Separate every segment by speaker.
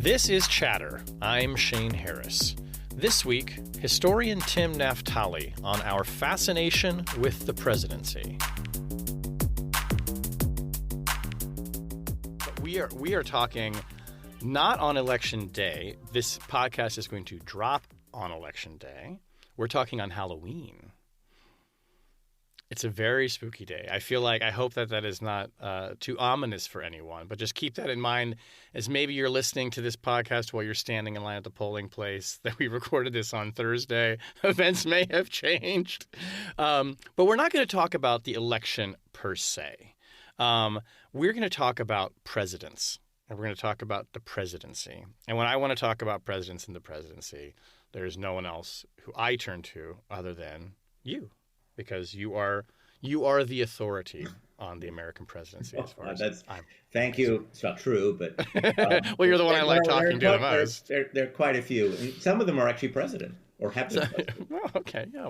Speaker 1: This is Chatter. I'm Shane Harris. This week, historian Tim Naftali on our fascination with the presidency. We are talking not on Election Day. This podcast is going to drop on Election Day. We're talking on Halloween. It's a very spooky day. I hope that is not too ominous for anyone, but just keep that in mind as maybe you're listening to this podcast while you're standing in line at the polling place, that we recorded this on Thursday. Events may have changed. But we're not going to talk about the election per se. We're going to talk about presidents, and we're going to talk about the presidency. And when I want to talk about presidents and the presidency, there's no one else who I turn to other than you. Because you are the authority on the American presidency as far as
Speaker 2: thank you. It's not true, but
Speaker 1: well, you're the one I like talking to the most.
Speaker 2: There are quite a few, and some of them are actually president or have been president.
Speaker 1: Well, okay, yeah.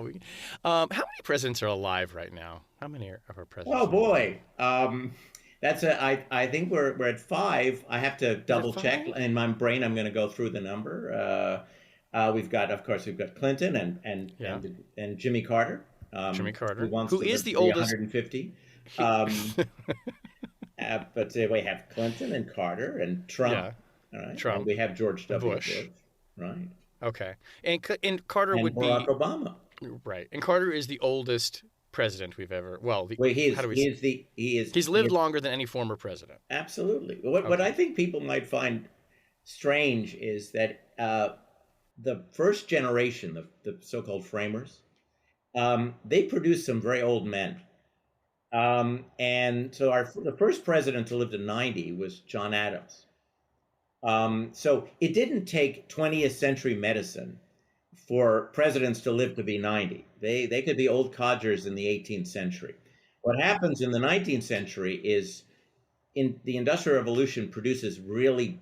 Speaker 1: How many presidents are alive right now? How many of our presidents?
Speaker 2: Oh boy, I think we're at 5. I have to double check in my brain. I'm going to go through the number. We've got Clinton and Jimmy Carter.
Speaker 1: Jimmy Carter,
Speaker 2: who is the oldest, 150. But we have Clinton and Carter and Trump. Yeah. All right.
Speaker 1: Trump.
Speaker 2: And we have George W.
Speaker 1: Bush.
Speaker 2: Right.
Speaker 1: Okay. And Carter
Speaker 2: and
Speaker 1: would
Speaker 2: Barack
Speaker 1: be
Speaker 2: Obama.
Speaker 1: Right. And Carter is the oldest president we've ever. He's lived longer than any former president.
Speaker 2: Absolutely. What I think people might find strange is that the first generation, the so-called framers, they produced some very old men. And so the first president to live to 90 was John Adams. So it didn't take 20th century medicine for presidents to live to be 90. They could be old codgers in the 18th century. What happens in the 19th century is the Industrial Revolution produces really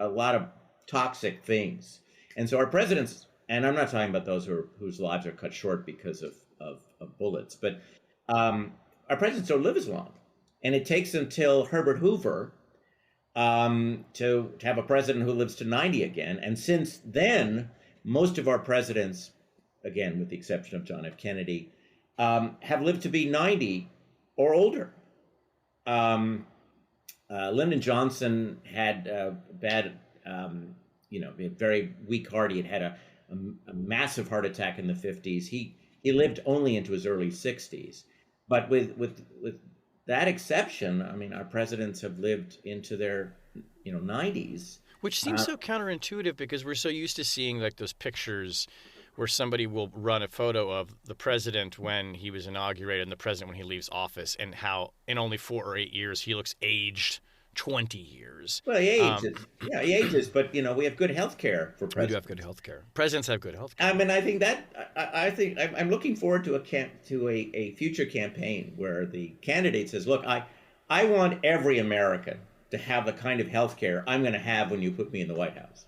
Speaker 2: a lot of toxic things. And so our presidents, and I'm not talking about those whose lives are cut short because of bullets, but our presidents don't live as long. And it takes until Herbert Hoover to have a president who lives to 90 again. And since then, most of our presidents, again, with the exception of John F. Kennedy, have lived to be 90 or older. Lyndon Johnson had a very weak heart. He had a massive heart attack in the 50s. He lived only into his early 60s. But with that exception, I mean, our presidents have lived into their 90s.
Speaker 1: Which seems so counterintuitive because we're so used to seeing like those pictures where somebody will run a photo of the president when he was inaugurated and the president when he leaves office, and how in only 4 or 8 years he looks aged 20 years.
Speaker 2: Well, he ages, but we have good health care for presidents.
Speaker 1: We do have good health care. Presidents have good health care.
Speaker 2: I mean, I think I'm looking forward to a future campaign where the candidate says, "Look, I want every American to have the kind of health care I'm going to have when you put me in the White House."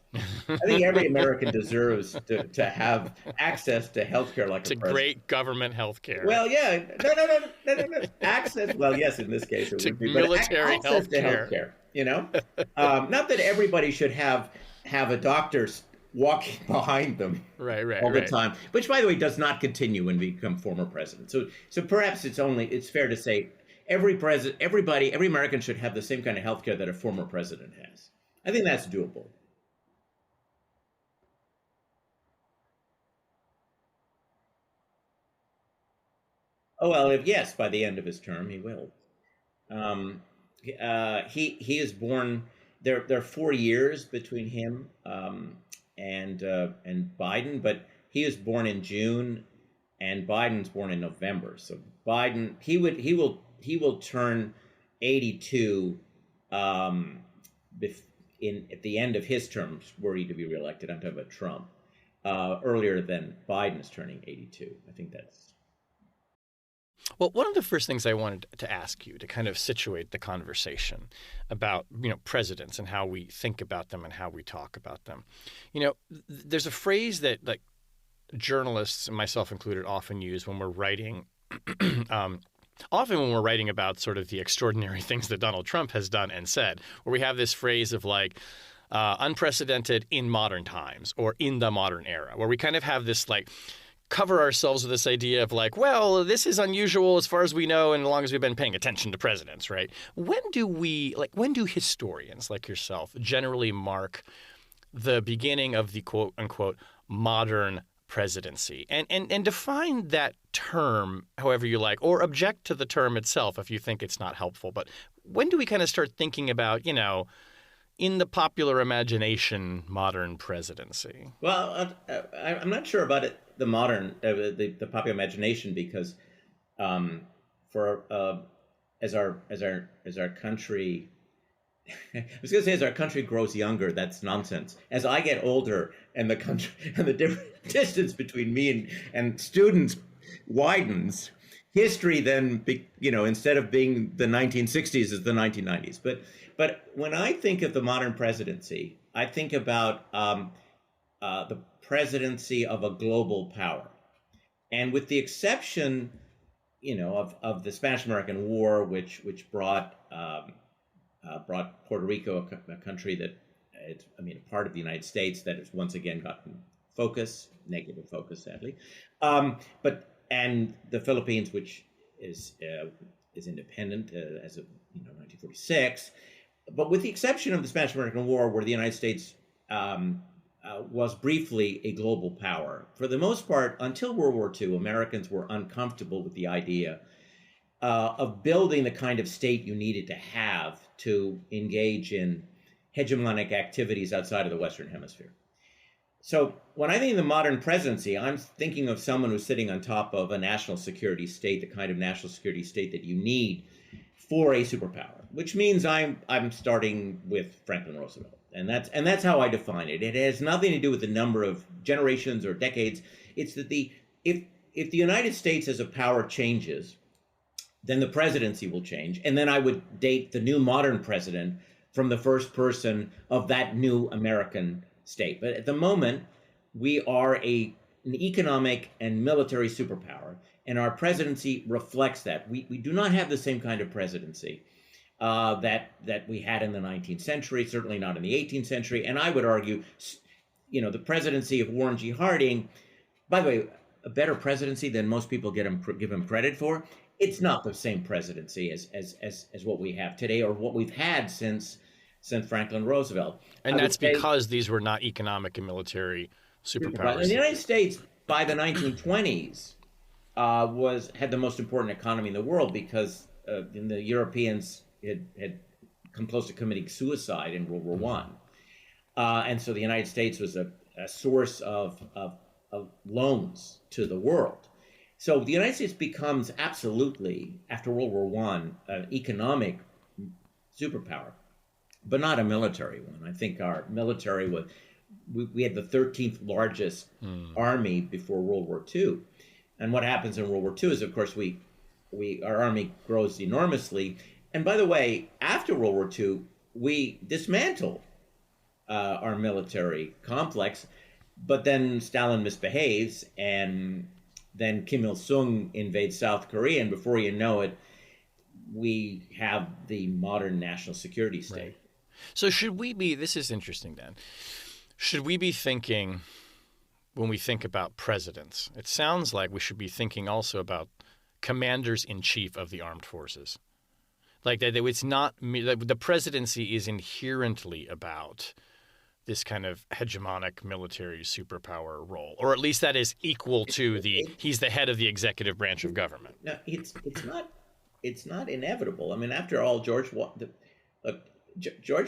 Speaker 2: I think every American deserves to have access to health care like a president.
Speaker 1: Great government health care.
Speaker 2: Well, yeah. No. Access, well, yes, in this case it would be.
Speaker 1: Military
Speaker 2: health care. Not that everybody should have a doctor walking behind them all the time, which, by the way, does not continue when we become former presidents. So perhaps it's fair to say every American should have the same kind of health care that a former president has. I think that's doable. Oh, well, yes, by the end of his term, he will. He is born. There are 4 years between him and Biden, but he was born in June, and Biden's born in November. So Biden, he will turn 82 at the end of his term, were he to be reelected. I'm talking about Trump, earlier than Biden is turning 82. I think that's.
Speaker 1: Well, one of the first things I wanted to ask you to kind of situate the conversation about, presidents and how we think about them and how we talk about them. There's a phrase that like journalists, myself included, often use when we're writing often when we're writing about sort of the extraordinary things that Donald Trump has done and said, where we have this phrase of like, unprecedented in modern times or in the modern era, where we kind of have this like cover ourselves with this idea of like, well, this is unusual as far as we know and as long as we've been paying attention to presidents, right? When do historians like yourself generally mark the beginning of the quote unquote modern presidency, and define that term however you like, or object to the term itself if you think it's not helpful? But when do we kind of start thinking about, in the popular imagination, modern presidency?
Speaker 2: Well, I'm not sure about it. The modern, the popular imagination, because for as our country, I was going to say as our country grows younger, that's nonsense. As I get older, and the country and the different distance between me and students widens, history then, instead of being the 1960s, is the 1990s. But when I think of the modern presidency, I think about the presidency of a global power, and with the exception, of the Spanish-American War, which brought Puerto Rico, a country that a part of the United States that has once again gotten negative focus, sadly, and the Philippines, which is independent as of 1946. But with the exception of the Spanish-American War, where the United States was briefly a global power, for the most part, until World War II, Americans were uncomfortable with the idea of building the kind of state you needed to have to engage in hegemonic activities outside of the Western Hemisphere. So when I think of the modern presidency, I'm thinking of someone who's sitting on top of a national security state, the kind of national security state that you need for a superpower, which means I'm starting with Franklin Roosevelt, and that's how I define it. It has nothing to do with the number of generations or decades. It's that if the United States as a power changes, then the presidency will change, and then I would date the new modern president from the first person of that new American state. But at the moment, we are an economic and military superpower, and our presidency reflects that. We do not have the same kind of presidency that we had in the 19th century, certainly not in the 18th century. And I would argue, the presidency of Warren G. Harding, by the way, a better presidency than most people give him credit for. It's not the same presidency as what we have today, or what we've had since Franklin Roosevelt.
Speaker 1: And that's because these were not economic and military superpowers.
Speaker 2: And the United States, by the 1920s, had the most important economy in the world, because the Europeans had come close to committing suicide in World War I. And so the United States was a source of loans to the world. So the United States becomes absolutely, after World War I, an economic superpower, but not a military one. I think our military we had the 13th largest army before World War II. And what happens in World War II is, of course, our army grows enormously. And by the way, after World War II, we dismantle our military complex, but then Stalin misbehaves, and then Kim Il-sung invades South Korea, and before you know it, we have the modern national security state.
Speaker 1: Right. So this is interesting then, should we be thinking, when we think about presidents, it sounds like we should be thinking also about commanders-in-chief of the armed forces. Like that it's not, the presidency is inherently about this kind of hegemonic military superpower role, or at least that is equal to he's the head of the executive branch of government.
Speaker 2: No, it's not inevitable. I mean, after all, George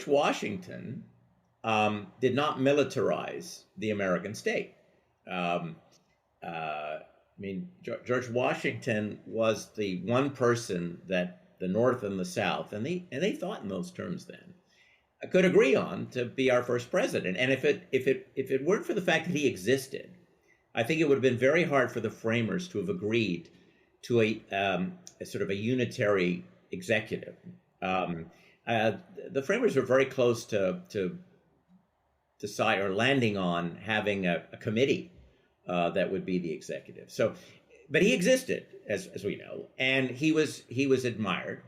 Speaker 2: Washington did not militarize the American state. George Washington was the one person that the North and the South, and they thought in those terms then, could agree on to be our first president. And if it weren't for the fact that he existed, I think it would have been very hard for the framers to have agreed to a sort of a unitary executive. The framers were very close to decide or landing on having a committee that would be the executive. So, but he existed, as we know, and he was admired.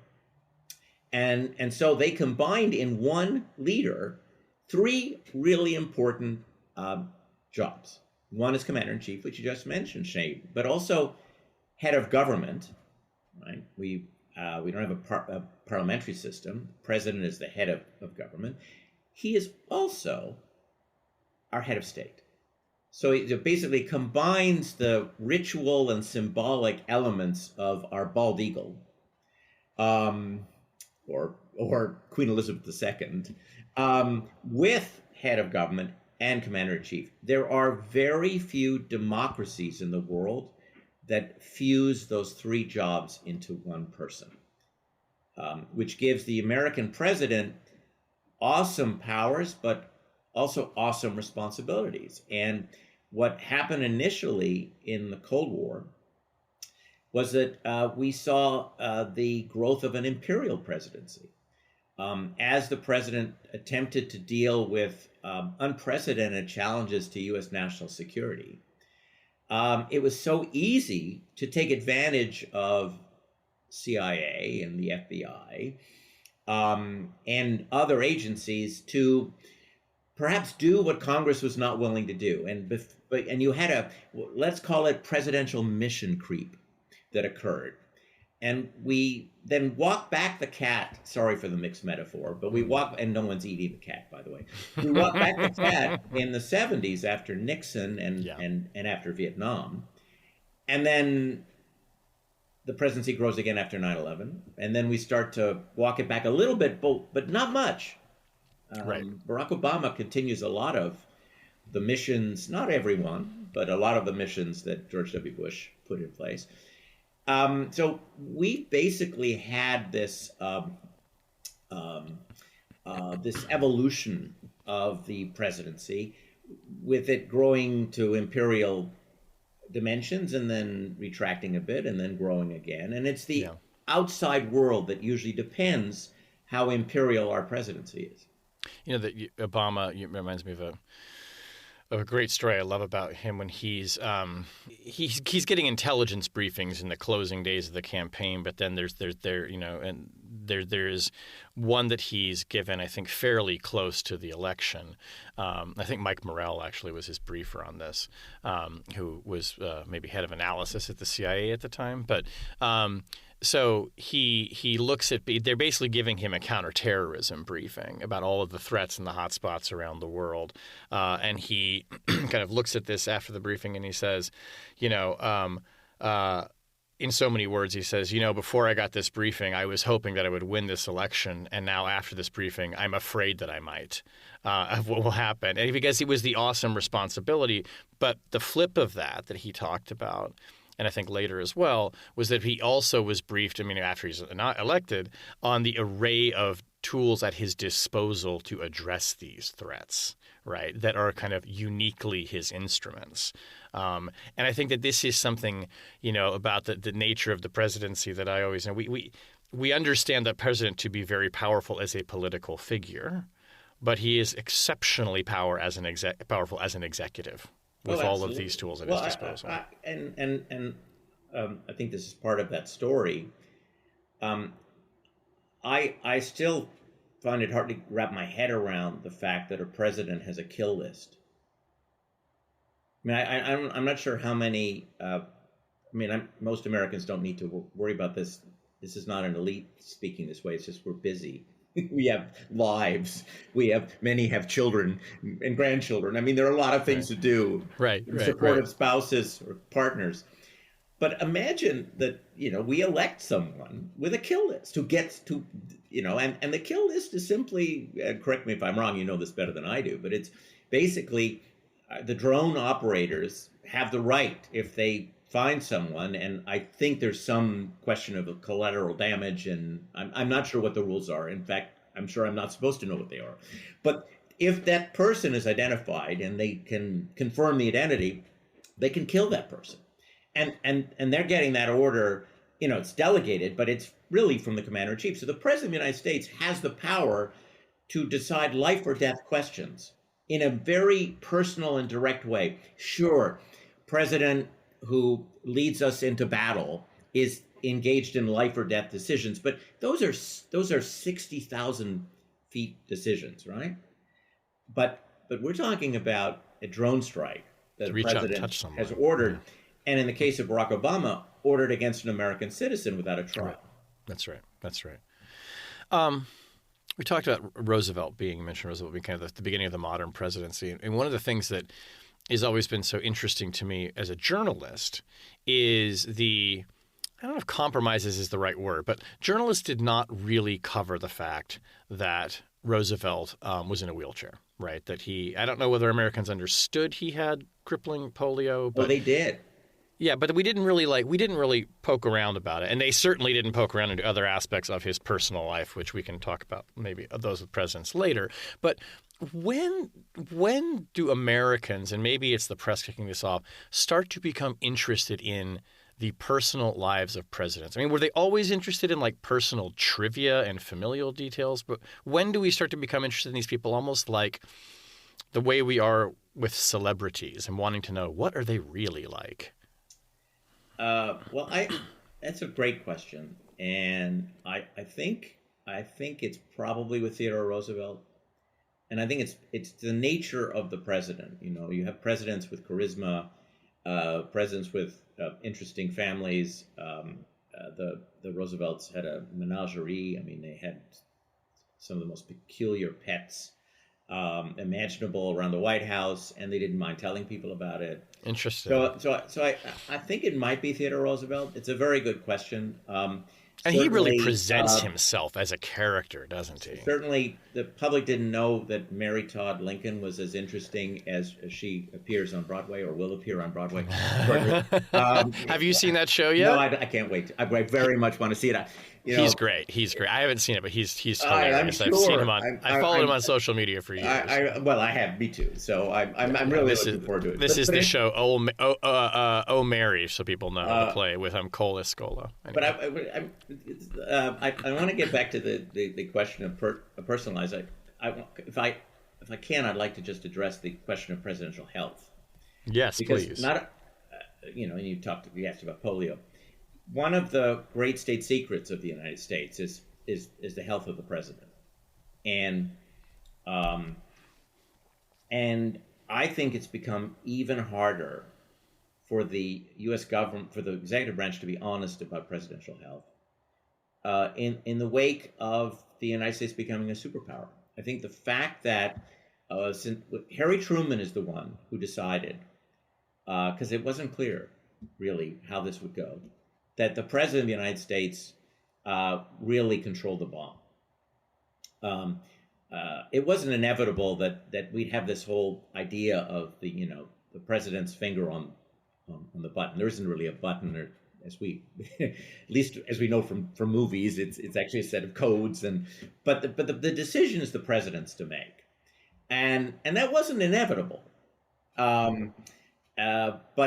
Speaker 2: And so they combined in one leader three really important jobs. One is commander-in-chief, which you just mentioned, Shane, but also head of government, right? We don't have a parliamentary system. The president is the head of government. He is also our head of state. So it basically combines the ritual and symbolic elements of our bald eagle, or Queen Elizabeth II, with head of government and commander-in-chief. There are very few democracies in the world that fuse those three jobs into one person, which gives the American president awesome powers, but also awesome responsibilities. And what happened initially in the Cold War was that we saw the growth of an imperial presidency. As the president attempted to deal with unprecedented challenges to U.S. national security, it was so easy to take advantage of CIA and the FBI and other agencies to perhaps do what Congress was not willing to do. And you had let's call it presidential mission creep that occurred. And we then walk back the cat. Sorry for the mixed metaphor, but we walk, and no one's eating the cat, by the way. We walk back the cat in the 70s after Nixon and after Vietnam. And then the presidency grows again after 9/11. And then we start to walk it back a little bit, but not much.
Speaker 1: Right.
Speaker 2: Barack Obama continues a lot of the missions, not everyone, but a lot of the missions that George W. Bush put in place. So we basically had this this evolution of the presidency, with it growing to imperial dimensions and then retracting a bit and then growing again. And it's the outside world that usually depends how imperial our presidency is.
Speaker 1: You know, that Obama reminds me of a great story I love about him when he's getting intelligence briefings in the closing days of the campaign, but then there's one that he's given, I think, fairly close to the election. I think Mike Morrell actually was his briefer on this, who was maybe head of analysis at the CIA at the time, but. So he looks at – they're basically giving him a counterterrorism briefing about all of the threats and the hot spots around the world. And he kind of looks at this after the briefing and he says, in so many words, he says, before I got this briefing, I was hoping that I would win this election. And now after this briefing, I'm afraid that I might of what will happen. And because it was the awesome responsibility. But the flip of that he talked about – and I think later as well, was that he also was briefed, after he's not elected, on the array of tools at his disposal to address these threats, right, that are kind of uniquely his instruments. And I think that this is something, about the nature of the presidency that I always know. We understand the president to be very powerful as a political figure, but he is exceptionally powerful as an executive. With all of these tools at his disposal.
Speaker 2: I think this is part of that story. I still find it hard to wrap my head around the fact that a president has a kill list. I'm not sure how many. Most Americans don't need to worry about this. This is not an elite speaking this way. It's just we're busy. We have lives. Many have children and grandchildren. There are a lot of things to do.
Speaker 1: Right.
Speaker 2: Supportive spouses or partners. But imagine that, we elect someone with a kill list who gets to, and the kill list is simply, correct me if I'm wrong, you know this better than I do, but it's basically the drone operators have the right, if they find someone, and I think there's some question of collateral damage, and I'm not sure what the rules are. In fact, I'm sure I'm not supposed to know what they are. But if that person is identified and they can confirm the identity, they can kill that person. And they're getting that order, it's delegated, but it's really from the commander-in-chief. So the president of the United States has the power to decide life or death questions in a very personal and direct way. Sure, president who leads us into battle is engaged in life or death decisions, but those are 60,000 feet decisions, right? but we're talking about a drone strike that
Speaker 1: To
Speaker 2: a
Speaker 1: reach out and
Speaker 2: president
Speaker 1: touch
Speaker 2: has
Speaker 1: someone.
Speaker 2: ordered, and in the case of Barack Obama, ordered against an American citizen without a
Speaker 1: Right.
Speaker 2: trial.
Speaker 1: That's right. That's right. We talked about Roosevelt being mentioned, Roosevelt being kind of the beginning of the modern presidency. And one of the things that has always been so interesting to me as a journalist is I don't know if compromises is the right word, but journalists did not really cover the fact that Roosevelt was in a wheelchair, right? That I don't know whether Americans understood he had crippling polio,
Speaker 2: Oh,
Speaker 1: but
Speaker 2: they did.
Speaker 1: yeah, but we didn't really poke around about it. And they certainly didn't poke around into other aspects of his personal life, which we can talk about maybe those with presidents later. But when do Americans, and maybe it's the press kicking this off, start to become interested in the personal lives of presidents? I mean, were they always interested in like personal trivia and familial details? But when do we start to become interested in these people almost like the way we are with celebrities and wanting to know what are they really like?
Speaker 2: Well, that's a great question, and I think it's probably with Theodore Roosevelt, and I think it's the nature of the president. You know, you have presidents with charisma, presidents with interesting families. The Roosevelts had a menagerie. I mean, they had some of the most peculiar pets imaginable around the White House, and they didn't mind telling people about it.
Speaker 1: Interesting.
Speaker 2: So I think it might be Theodore Roosevelt. It's a very good question.
Speaker 1: And he really
Speaker 2: Certainly,
Speaker 1: presents himself as a character, doesn't he?
Speaker 2: certainly, the public didn't know that Mary Todd Lincoln was as interesting as she appears on Broadway or will appear on Broadway shortly.
Speaker 1: Have you seen that show
Speaker 2: No,
Speaker 1: yet?
Speaker 2: I can't wait. I very much want to see it.
Speaker 1: He's great. He's great. I haven't seen it, but he's
Speaker 2: I'm
Speaker 1: hilarious. I've
Speaker 2: sure.
Speaker 1: seen him on. I followed him on social media for years.
Speaker 2: Well, I have, me too. So I'm really looking forward to it.
Speaker 1: This is the show. Oh Mary, so people know the play with Cole Escola. Anyway.
Speaker 2: But I want to get back to the question of personal lives. If I can, I'd like to just address the question of presidential health.
Speaker 1: Yes,
Speaker 2: Because
Speaker 1: please.
Speaker 2: and you asked about polio. One of the great state secrets of the United States is the health of the president, and I think it's become even harder for the U.S. government, for the executive branch, to be honest about presidential health in the wake of the United States becoming a superpower. I think the fact that since Harry Truman is the one who decided, because it wasn't clear really how this would go, that the president of the United States really controlled the bomb. It wasn't inevitable that we'd have this whole idea of the president's finger on the button. There isn't really a button, or as we at least as we know from movies, it's actually a set of codes, but the decision is the president's to make, and that wasn't inevitable. But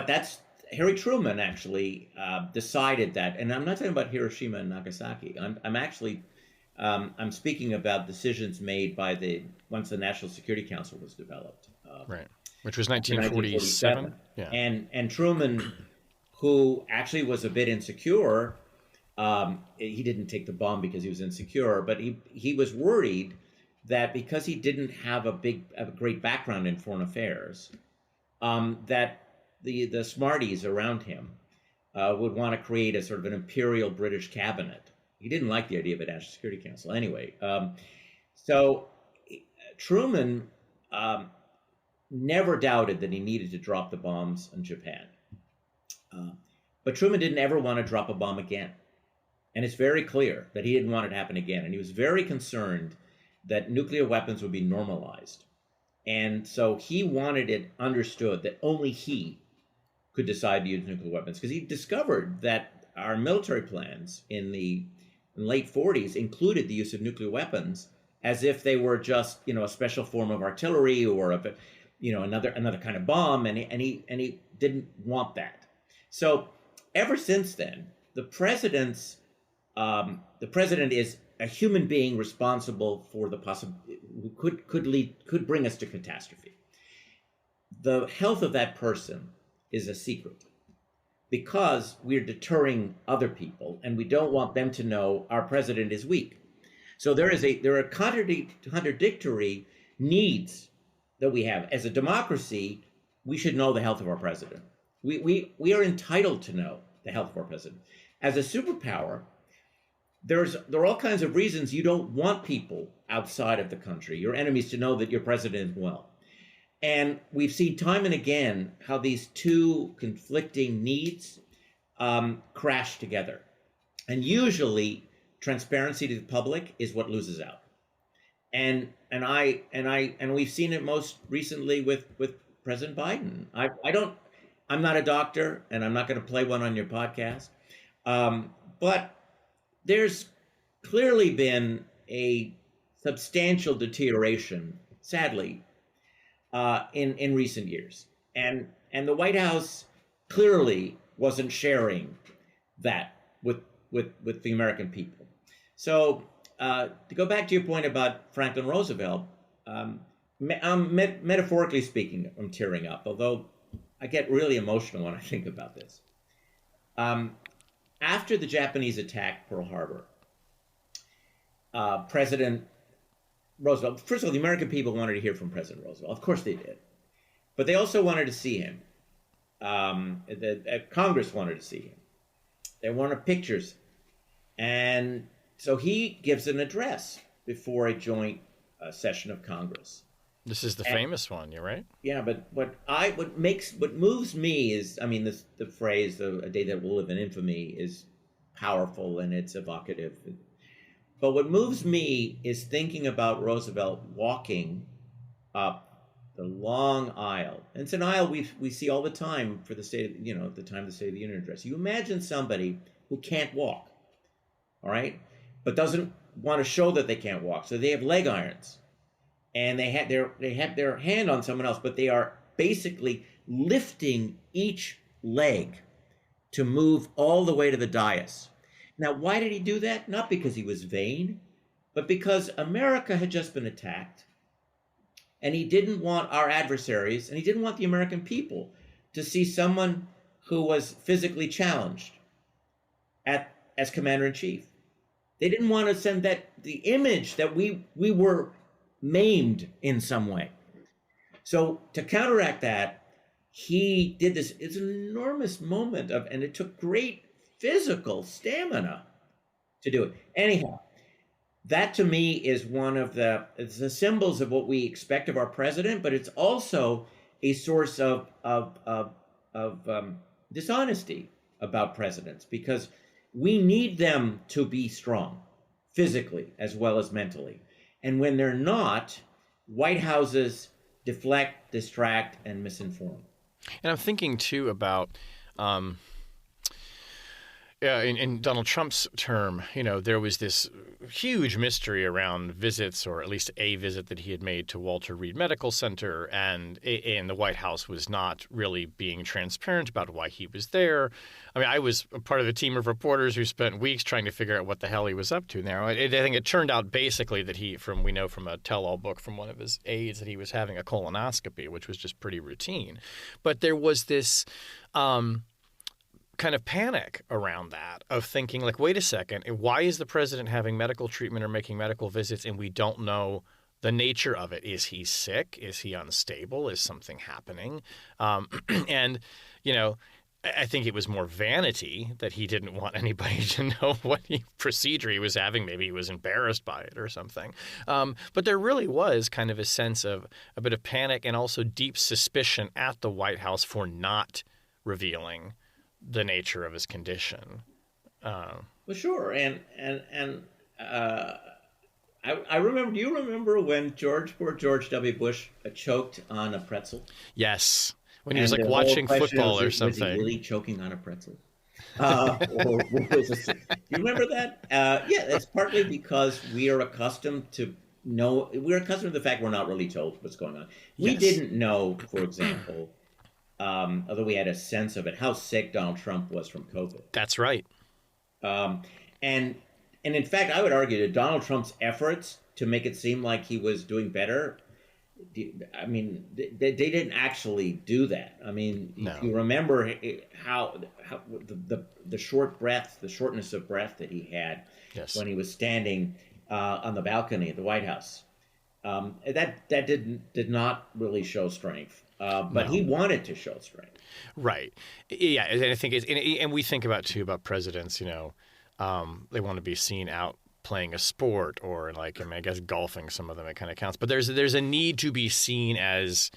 Speaker 2: that's Harry Truman actually decided that, and I'm not talking about Hiroshima and Nagasaki. I'm actually I'm speaking about decisions made by once the National Security Council was developed,
Speaker 1: right, which was 1947. Yeah,
Speaker 2: and Truman, who actually was a bit insecure, he didn't take the bomb because he was insecure, but he was worried that because he didn't have a great background in foreign affairs, that the smarties around him would want to create a sort of an imperial British cabinet. He didn't like the idea of a National Security Council anyway. So Truman never doubted that he needed to drop the bombs on Japan. But Truman didn't ever want to drop a bomb again. And it's very clear that he didn't want it to happen again. And he was very concerned that nuclear weapons would be normalized. And so he wanted it understood that only he could decide to use nuclear weapons, because he discovered that our military plans in the late 40s included the use of nuclear weapons as if they were just a special form of artillery or another kind of bomb, and he didn't want that. So ever since then, the president is a human being responsible for the could bring us to catastrophe. The health of that person is a secret, because we're deterring other people and we don't want them to know our president is weak. So there are contradictory needs that we have. As a democracy, we should know the health of our president. We are entitled to know the health of our president. As a superpower, there are all kinds of reasons you don't want people outside of the country, your enemies, to know that your president is well. And we've seen time and again how these two conflicting needs crash together. And usually transparency to the public is what loses out. And we've seen it most recently with President Biden. I'm not a doctor, and I'm not going to play one on your podcast. But there's clearly been a substantial deterioration, sadly, in recent years, and the White House clearly wasn't sharing that with the American people. So to go back to your point about Franklin Roosevelt, metaphorically speaking, I'm tearing up, although I get really emotional when I think about this. After the Japanese attacked Pearl Harbor, President Roosevelt, first of all, the American people wanted to hear from President Roosevelt. Of course they did. But they also wanted to see him. Congress wanted to see him. They wanted pictures. And so he gives an address before a joint session of Congress.
Speaker 1: This is the famous one, you're right?
Speaker 2: Yeah, but what moves me is, I mean, the phrase "a day that will live in infamy" is powerful and it's evocative. But what moves me is thinking about Roosevelt walking up the long aisle. And it's an aisle we see all the time for the State of, at the time of the State of the Union address. You imagine somebody who can't walk, all right, but doesn't want to show that they can't walk. So they have leg irons. And they have their hand on someone else, but they are basically lifting each leg to move all the way to the dais. Now, why did he do that? Not because he was vain, but because America had just been attacked, and he didn't want our adversaries, and he didn't want the American people to see someone who was physically challenged as commander-in-chief. They didn't want to send the image that we were maimed in some way. So to counteract that, he did this. It's an enormous moment and it took great physical stamina to do it. Anyhow, that to me is one of the symbols of what we expect of our president, but it's also a source of dishonesty about presidents, because we need them to be strong physically as well as mentally. And when they're not, White Houses deflect, distract, and misinform.
Speaker 1: And I'm thinking, too, about in Donald Trump's term, there was this huge mystery around visits, or at least a visit that he had made to Walter Reed Medical Center, and the White House was not really being transparent about why he was there. I mean, I was a part of the team of reporters who spent weeks trying to figure out what the hell he was up to there. I think it turned out basically that we know from a tell-all book from one of his aides that he was having a colonoscopy, which was just pretty routine. But there was this kind of panic around that, of thinking, like, wait a second, why is the president having medical treatment or making medical visits and we don't know the nature of it? Is he sick? Is he unstable? Is something happening? And, I think it was more vanity that he didn't want anybody to know what procedure he was having. Maybe he was embarrassed by it or something. But there really was kind of a sense of a bit of panic and also deep suspicion at the White House for not revealing the nature of his condition.
Speaker 2: Well, sure, and I remember. Do you remember when George W. Bush choked on a pretzel?
Speaker 1: Yes, when he was like watching football or something.
Speaker 2: Was he really choking on a pretzel? Or was it, do you remember that? Yeah, that's partly because we are accustomed to the fact we're not really told what's going on. We didn't know, for example, although we had a sense of it, how sick Donald Trump was from COVID.
Speaker 1: That's right.
Speaker 2: And in fact, I would argue that Donald Trump's efforts to make it seem like he was doing better, I mean, they didn't actually do that. I mean, no. If you remember how the shortness of breath that he had when he was standing on the balcony at the White House, That did not really show strength, but he
Speaker 1: No.
Speaker 2: wanted to show strength.
Speaker 1: Right. Yeah, and I think and we think about too about presidents. They want to be seen out playing a sport or like I guess golfing. Some of them it kind of counts, but there's a need to be seen as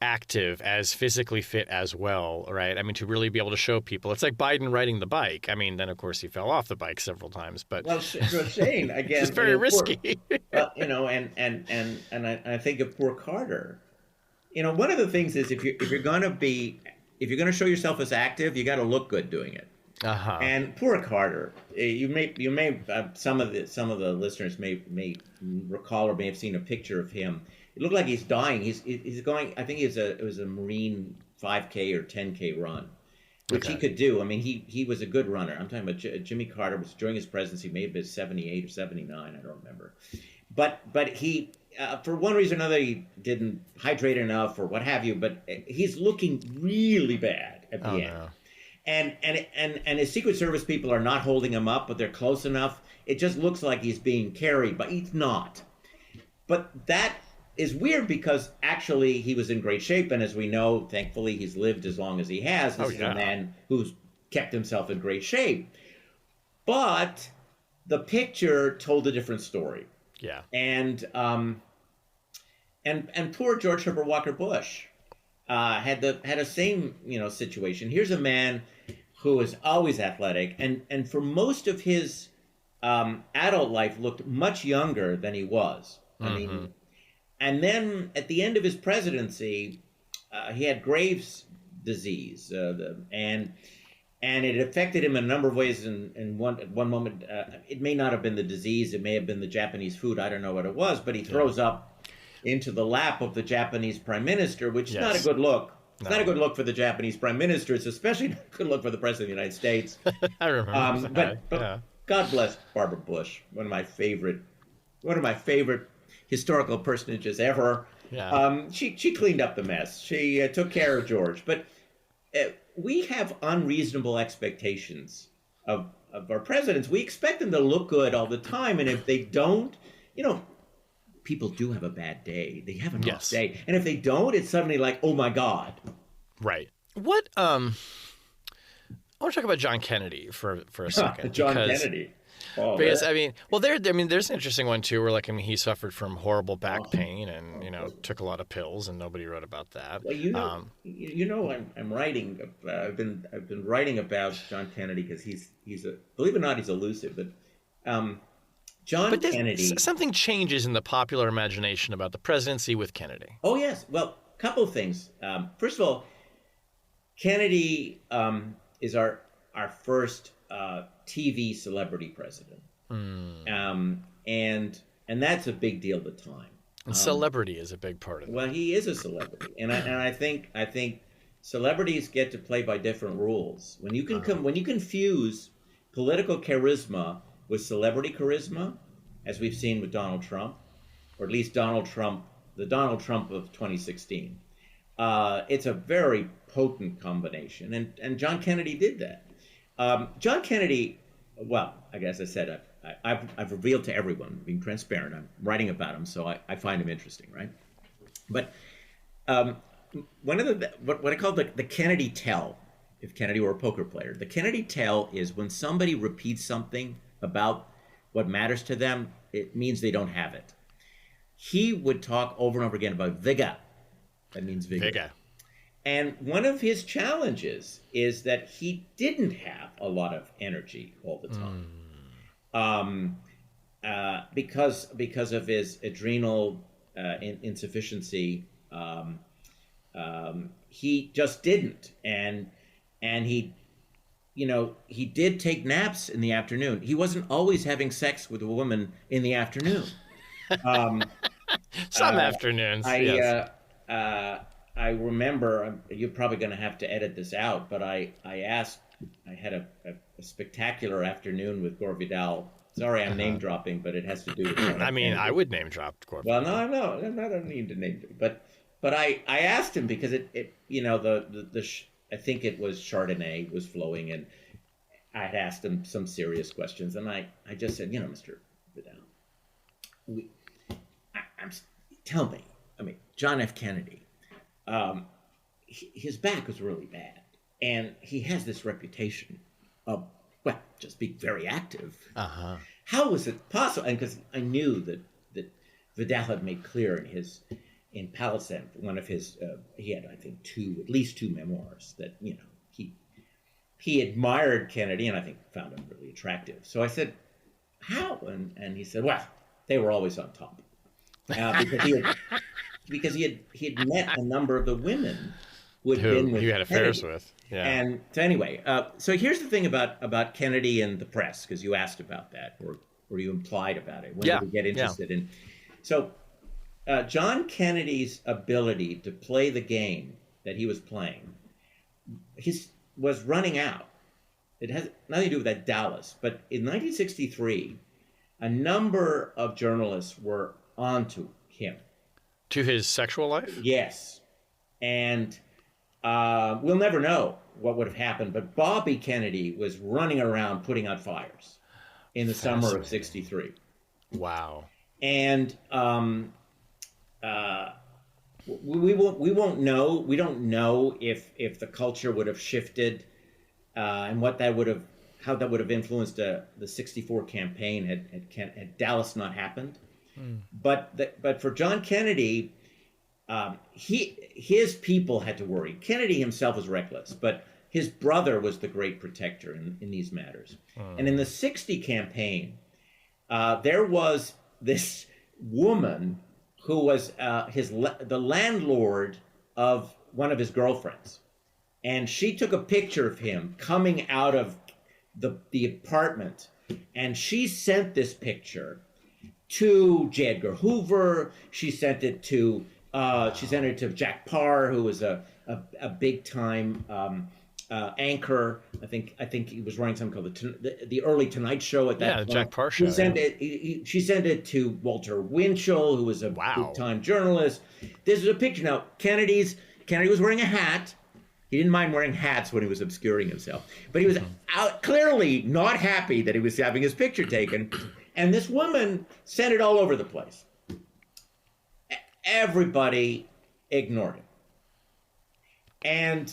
Speaker 1: active, as physically fit as well, right? I mean, to really be able to show people. It's like Biden riding the bike. I mean, then of course he fell off the bike several times, but
Speaker 2: Well, Shane,
Speaker 1: it's
Speaker 2: again,
Speaker 1: very risky.
Speaker 2: and I think of poor Carter. One of the things is if you're going to show yourself as active, you got to look good doing it.
Speaker 1: Uh-huh.
Speaker 2: And poor Carter, you may some of the listeners may recall or may have seen a picture of him. It looked like he's dying. He's going. I think it was a Marine 5K or 10K run, which he could do. I mean, he was a good runner. I'm talking about Jimmy Carter was during his presidency, maybe 78 or 79. I don't remember, but he. For one reason or another, he didn't hydrate enough or what have you. But he's looking really bad at the end. No. And his Secret Service people are not holding him up, but they're close enough. It just looks like he's being carried, but he's not. But that is weird because actually he was in great shape. And as we know, thankfully, he's lived as long as he has. This is a man who's kept himself in great shape. But the picture told a different story.
Speaker 1: Yeah.
Speaker 2: And poor George Herbert Walker Bush had a same situation. Here's a man who was always athletic and for most of his adult life looked much younger than he was. I mean, and then at the end of his presidency, he had Graves' disease, and it affected him in a number of ways. At one moment, it may not have been the disease; it may have been the Japanese food. I don't know what it was, but he throws up into the lap of the Japanese prime minister, which is not a good look. It's not a good look for the Japanese prime minister. It's especially not a good look for the president of the United States.
Speaker 1: I remember that.
Speaker 2: But God bless Barbara Bush, one of my favorite historical personages ever.
Speaker 1: Yeah.
Speaker 2: She cleaned up the mess. She took care of George, but. We have unreasonable expectations of our presidents. We expect them to look good all the time. And if they don't, people do have a bad day. They have an off day. And if they don't, it's suddenly like, oh my God.
Speaker 1: Right. What, I want to talk about John Kennedy for a second.
Speaker 2: John Kennedy. Oh,
Speaker 1: because there's an interesting one too, where he suffered from horrible back pain and took a lot of pills, and nobody wrote about that.
Speaker 2: Well, I'm writing. I've been writing about John Kennedy because he's believe it or not, he's elusive. But Kennedy.
Speaker 1: Something changes in the popular imagination about the presidency with Kennedy.
Speaker 2: Oh yes, well, a couple of things. First of all, Kennedy is our first TV celebrity president, and that's a big deal at the time.
Speaker 1: And celebrity is a big part of it.
Speaker 2: Well, he is a celebrity, and I think celebrities get to play by different rules. When you confuse political charisma with celebrity charisma, as we've seen with Donald Trump, or at least the Donald Trump of 2016, it's a very potent combination, and John Kennedy did that. John Kennedy, well, I guess I said I've revealed to everyone, being transparent. I'm writing about him, so I find him interesting, right? But one of what I call the Kennedy tell, if Kennedy were a poker player, the Kennedy tell is when somebody repeats something about what matters to them, it means they don't have it. He would talk over and over again about vigor. That means vigor.
Speaker 1: Vigor.
Speaker 2: And one of his challenges is that he didn't have a lot of energy all the time, because of his adrenal insufficiency. He just didn't, and he did take naps in the afternoon. He wasn't always having sex with a woman in the afternoon.
Speaker 1: Some afternoons. Yes.
Speaker 2: I remember, you're probably going to have to edit this out, but I had a spectacular afternoon with Gore Vidal. Sorry, I'm name dropping, but it has to do with.
Speaker 1: I would name drop Gore.
Speaker 2: Well, no, I'm not a need to name, but I asked him because I think it was Chardonnay was flowing, and I had asked him some serious questions, and I just said, Mr. Vidal, tell me, I mean, John F. Kennedy, um, his back was really bad, and he has this reputation of, well, just being very active.
Speaker 1: Uh-huh.
Speaker 2: How was it possible? And because I knew that Vidal had made clear in Palisade, one of his, he had, I think, at least two memoirs that, he admired Kennedy and I think found him really attractive. So I said, how? And he said, well, they were always on top. Because he had met a number of the women who
Speaker 1: he had affairs with. Yeah.
Speaker 2: And so anyway, so here's the thing about Kennedy and the press, because you asked about that, or you implied about it. When did we get interested in? So John Kennedy's ability to play the game that he was playing, was running out. It has nothing to do with that Dallas, but in 1963, a number of journalists were onto him.
Speaker 1: To his sexual life?
Speaker 2: Yes. And we'll never know what would have happened, but Bobby Kennedy was running around putting out fires in the summer of 63.
Speaker 1: Wow.
Speaker 2: And we won't know. We don't know if the culture would have shifted and how that would have influenced the 64 campaign had Dallas not happened. But for John Kennedy, his people had to worry. Kennedy himself was reckless, but his brother was the great protector in these matters. And in the 60 campaign, there was this woman who was the landlord of one of his girlfrieds. And she took a picture of him coming out of the apartment, and she sent this picture to J. Edgar Hoover. She sent it to Jack Parr, who was a big time anchor. I think he was running something called the early Tonight Show at that point.
Speaker 1: Yeah, Jack Parr show.
Speaker 2: She sent it to Walter Winchell, who was a big time journalist. This is a picture. Now, Kennedy was wearing a hat. He didn't mind wearing hats when he was obscuring himself, but he was clearly not happy that he was having his picture taken. And this woman sent it all over the place. Everybody ignored him.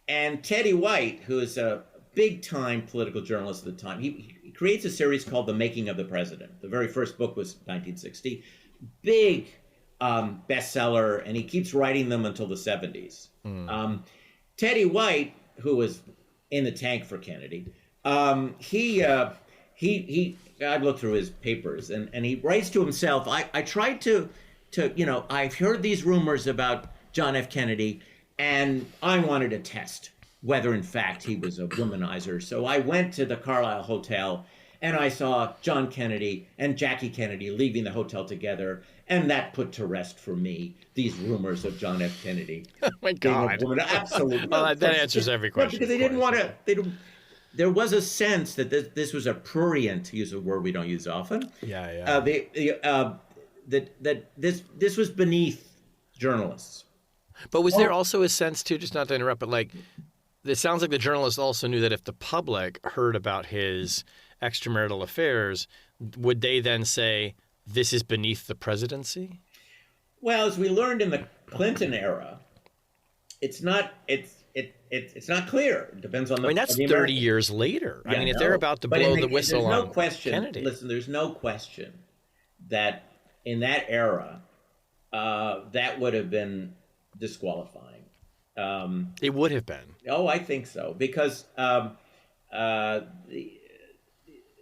Speaker 2: And Teddy White, who is a big-time political journalist at the time, he creates a series called The Making of the President. The very first book was 1960. Big bestseller, and he keeps writing them until the 70s. Teddy White, who was in the tank for Kennedy, I've looked through his papers, and he writes to himself, I tried to I've heard these rumors about John F. Kennedy, and I wanted to test whether, in fact, he was a womanizer. So I went to the Carlisle Hotel, and I saw John Kennedy and Jackie Kennedy leaving the hotel together, and that put to rest for me these rumors of John F. Kennedy.
Speaker 1: Oh, my God.
Speaker 2: Absolutely.
Speaker 1: Well, that answers every question.
Speaker 2: Because they didn't want to... There was a sense that this was a prurient, to use a word we don't use often.
Speaker 1: Yeah.
Speaker 2: That this was beneath journalists.
Speaker 1: But was there also a sense, too, just not to interrupt, but like, it sounds like the journalists also knew that if the public heard about his extramarital affairs, would they then say, this is beneath the presidency?
Speaker 2: Well, as we learned in the Clinton era, it's not clear. It depends on the...
Speaker 1: I mean, that's 30 years later.
Speaker 2: Yeah,
Speaker 1: if they're about to blow the whistle on Kennedy.
Speaker 2: Listen, there's no question that in that era, that would have been disqualifying.
Speaker 1: It would have been.
Speaker 2: Oh, I think so, because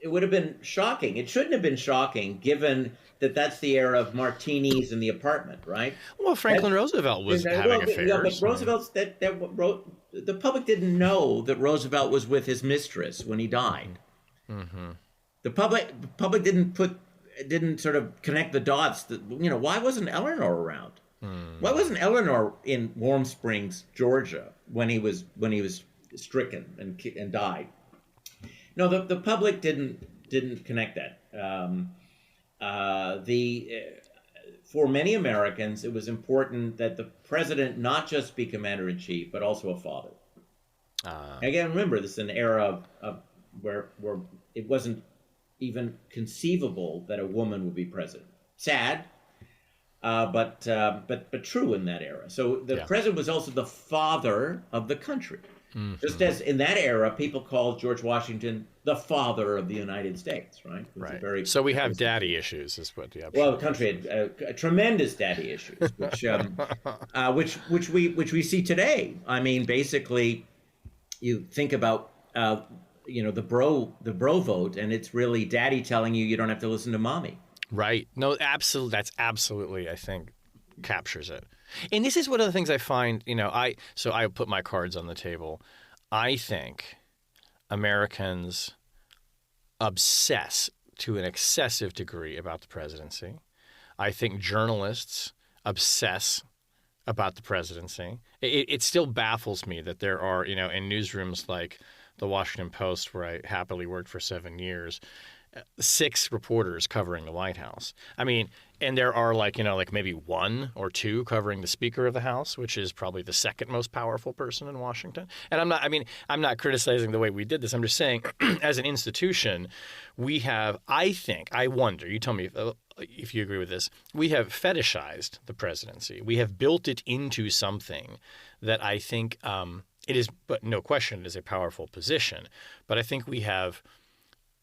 Speaker 2: it would have been shocking. It shouldn't have been shocking, given that that's the era of martinis in the apartment, right?
Speaker 1: Well, Franklin Roosevelt was having affairs. Yeah,
Speaker 2: but Roosevelt's the public didn't know that Roosevelt was with his mistress when he died. Mm-hmm. The public didn't sort of connect the dots. Why wasn't Eleanor around? Why wasn't Eleanor in Warm Springs, Georgia, when he was stricken and died? No, the public didn't connect that. For many Americans, it was important that the president not just be commander in chief, but also a father. Again, remember, this is an era of where it wasn't even conceivable that a woman would be president. Sad. but true in that era. So the
Speaker 1: Yeah.
Speaker 2: president was also the father of the country. Just
Speaker 1: Hmm.
Speaker 2: as in that era, people called George Washington the father of the United States, right? It was a
Speaker 1: Right.
Speaker 2: very
Speaker 1: So we have
Speaker 2: important
Speaker 1: daddy
Speaker 2: figure.
Speaker 1: issues, is what the
Speaker 2: Well, the
Speaker 1: upshot is.
Speaker 2: country had tremendous daddy issues, which we see today. I mean, basically, you think about the bro vote, and it's really daddy telling you you don't have to listen to mommy.
Speaker 1: Right. No, absolutely. That's absolutely, I think, captures it. And this is one of the things I find, I put my cards on the table. I think Americans obsess to an excessive degree about the presidency. I think journalists obsess about the presidency. It still baffles me that there are, in newsrooms like the Washington Post, where I happily worked for 7 years, 6 reporters covering the White House. I mean, and there are like maybe 1 or 2 covering the Speaker of the House, which is probably the second most powerful person in Washington. And I'm not criticizing the way we did this. I'm just saying, as an institution, we have, I wonder, you tell me if you agree with this, we have fetishized the presidency. We have built it into something that I think it is, but no question, it is a powerful position. But I think we have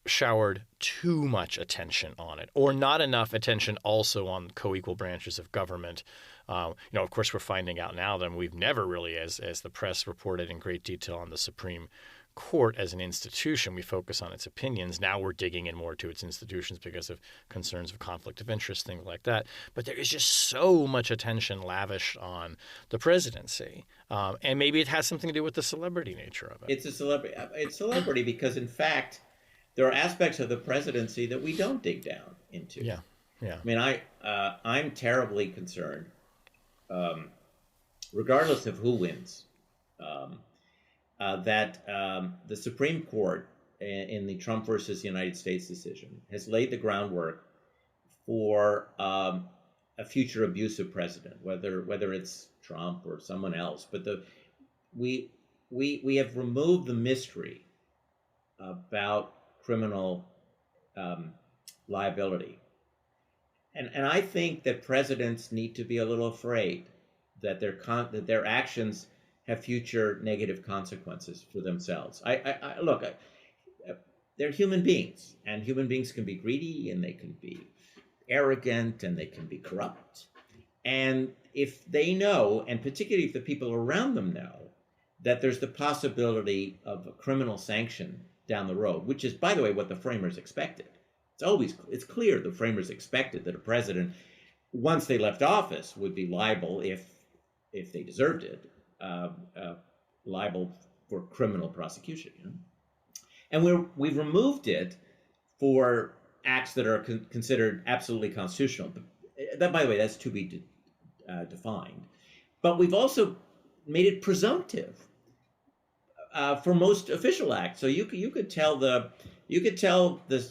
Speaker 1: showered too much attention on it, or not enough attention also on co-equal branches of government. Of course, we're finding out now that we've never really, as the press reported in great detail on the Supreme Court as an institution, we focus on its opinions. Now we're digging in more to its institutions because of concerns of conflict of interest, things like that. But there is just so much attention lavished on the presidency. And maybe it has something to do with the celebrity nature of it.
Speaker 2: It's a celebrity. It's celebrity because, in fact, there are aspects of the presidency that we don't dig down into.
Speaker 1: Yeah. Yeah.
Speaker 2: I mean, I'm terribly concerned, regardless of who wins, that the Supreme Court in the Trump versus United States decision has laid the groundwork for a future abusive president, whether it's Trump or someone else. But we have removed the mystery about criminal liability. And I think that presidents need to be a little afraid that their actions have future negative consequences for themselves. Look, they're human beings, and human beings can be greedy, and they can be arrogant, and they can be corrupt. And if they know, and particularly if the people around them know, that there's the possibility of a criminal sanction down the road, which is, by the way, what the framers expected. It's clear the framers expected that a president, once they left office, would be liable, if they deserved it, liable for criminal prosecution. And we've removed it for acts that are considered absolutely constitutional. That, by the way, that's to be defined. But we've also made it presumptive for most official acts. So you could tell the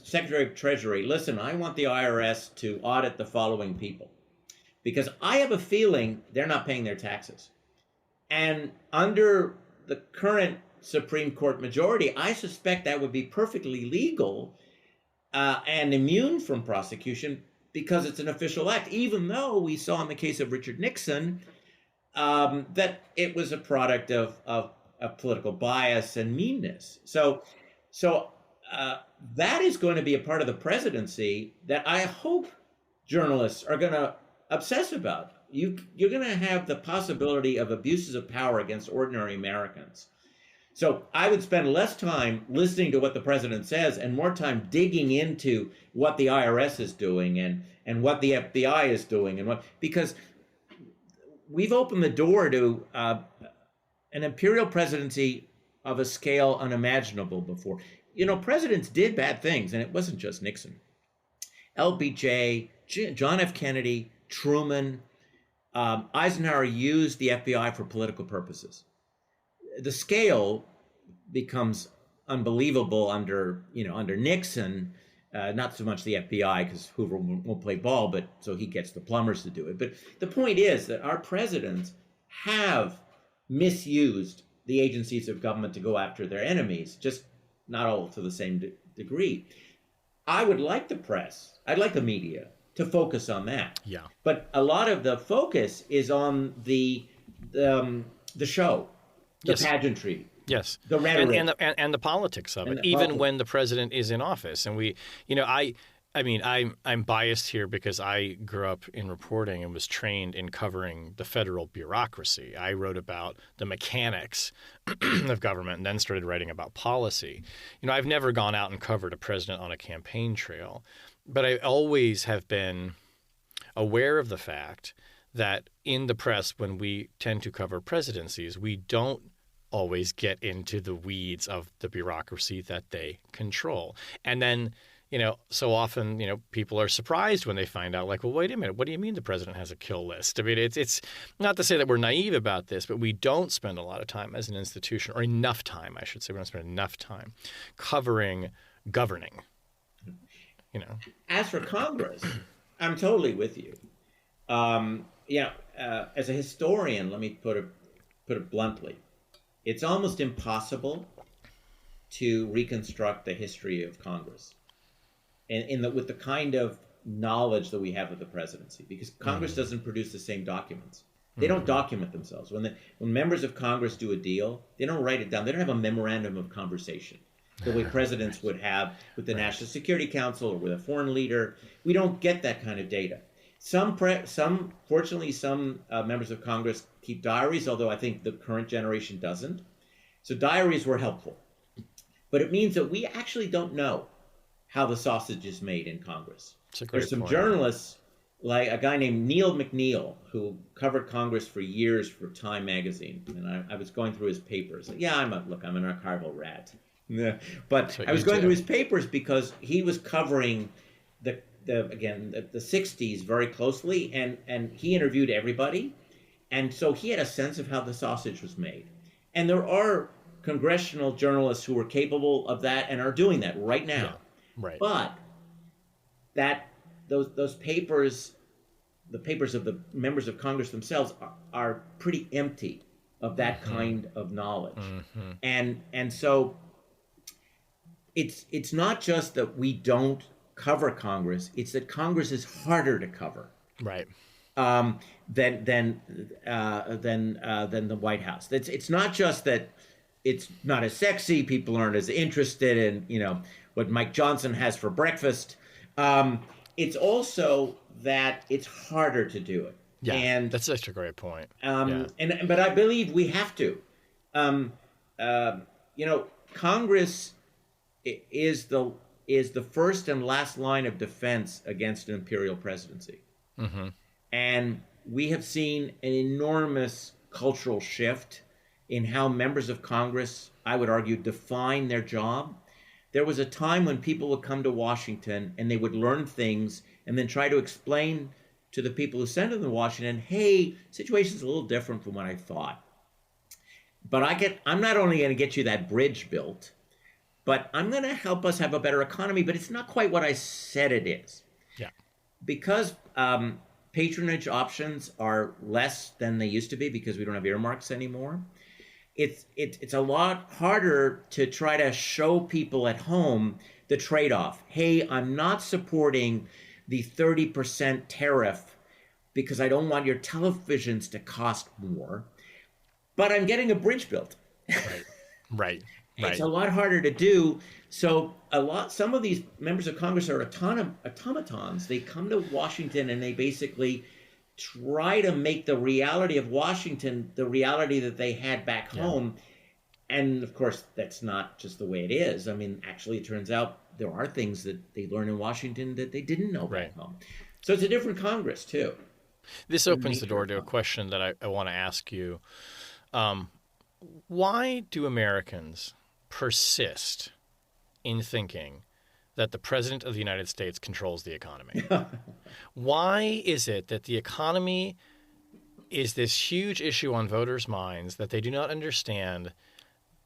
Speaker 2: Secretary of Treasury, listen, I want the IRS to audit the following people, because I have a feeling they're not paying their taxes. And under the current Supreme Court majority, I suspect that would be perfectly legal and immune from prosecution because it's an official act, even though we saw in the case of Richard Nixon that it was a product of political bias and meanness. So that is going to be a part of the presidency that I hope journalists are going to obsess about. You're going to have the possibility of abuses of power against ordinary Americans. So I would spend less time listening to what the president says and more time digging into what the IRS is doing and what the FBI is doing, because we've opened the door to an imperial presidency of a scale unimaginable before. Presidents did bad things, and it wasn't just Nixon. LBJ, John F. Kennedy, Truman, Eisenhower used the FBI for political purposes. The scale becomes unbelievable under Nixon. Not so much the FBI, because Hoover won't play ball, but so he gets the plumbers to do it. But the point is that our presidents have misused the agencies of government to go after their enemies, just not all to the same degree. I would like the press, I'd like the media to focus on that.
Speaker 1: Yeah.
Speaker 2: But a lot of the focus is on the show, the
Speaker 1: Yes.
Speaker 2: pageantry,
Speaker 1: Yes,
Speaker 2: the rhetoric,
Speaker 1: and the politics of
Speaker 2: and
Speaker 1: it,
Speaker 2: the
Speaker 1: even
Speaker 2: politics.
Speaker 1: when the president is in office. And we, I mean, I'm biased here because I grew up in reporting and was trained in covering the federal bureaucracy. I wrote about the mechanics of government and then started writing about policy. I've never gone out and covered a president on a campaign trail, but I always have been aware of the fact that in the press, when we tend to cover presidencies, we don't always get into the weeds of the bureaucracy that they control. And then, so often, people are surprised when they find out, like, well, wait a minute, what do you mean the president has a kill list? I mean, it's not to say that we're naive about this, but we don't spend a lot of time as an institution, or enough time, I should say. We don't spend enough time covering governing,
Speaker 2: As for Congress, I'm totally with you. As a historian, let me put it bluntly. It's almost impossible to reconstruct the history of Congress with the kind of knowledge that we have of the presidency, because Congress doesn't produce the same documents. They don't document themselves. When members of Congress do a deal, they don't write it down. They don't have a memorandum of conversation the way presidents would have with the National Security Council or with a foreign leader. We don't get that kind of data. Fortunately, some members of Congress keep diaries, although I think the current generation doesn't. So diaries were helpful. But it means that we actually don't know how the sausage is made in Congress. There's some journalists, like a guy named Neil McNeil, who covered Congress for years for Time magazine. And I was going through his papers. Yeah, I'm an archival rat. Yeah. But I was going through his papers because he was covering the 60s very closely, and he interviewed everybody. And so he had a sense of how the sausage was made. And there are congressional journalists who are capable of that and are doing that right now.
Speaker 1: Yeah, right.
Speaker 2: But those papers, the papers of the members of Congress themselves, are pretty empty of that kind of knowledge. And so it's not just that we don't cover Congress; it's that Congress is harder to cover,
Speaker 1: right?
Speaker 2: Than the White House. It's not just that it's not as sexy. People aren't as interested in what Mike Johnson has for breakfast. It's also that it's harder to do it.
Speaker 1: Yeah,
Speaker 2: and
Speaker 1: that's such a great point.
Speaker 2: But I believe we have to. Congress is the first and last line of defense against an imperial presidency. And we have seen an enormous cultural shift in how members of Congress, I would argue, define their job. There was a time when people would come to Washington and they would learn things and then try to explain to the people who sent them to Washington, hey, situation's a little different from what I thought. But I'm not only going to get you that bridge built, but I'm going to help us have a better economy, but it's not quite what I said it is.
Speaker 1: Yeah.
Speaker 2: Because patronage options are less than they used to be because we don't have earmarks anymore. It's a lot harder to try to show people at home the trade-off. Hey, I'm not supporting the 30% tariff because I don't want your televisions to cost more, but I'm getting a bridge built.
Speaker 1: Right.
Speaker 2: It's a lot harder to do. So some of these members of Congress are automatons. They come to Washington and they basically try to make the reality of Washington the reality that they had back home. And of course, that's not just the way it is. I mean, actually, it turns out there are things that they learn in Washington that they didn't know back home. So it's a different Congress, too.
Speaker 1: This opens the door to a question that I want to ask you. Why do Americans persist in thinking that the President of the United States controls the economy? Why is it that the economy is this huge issue on voters' minds that they do not understand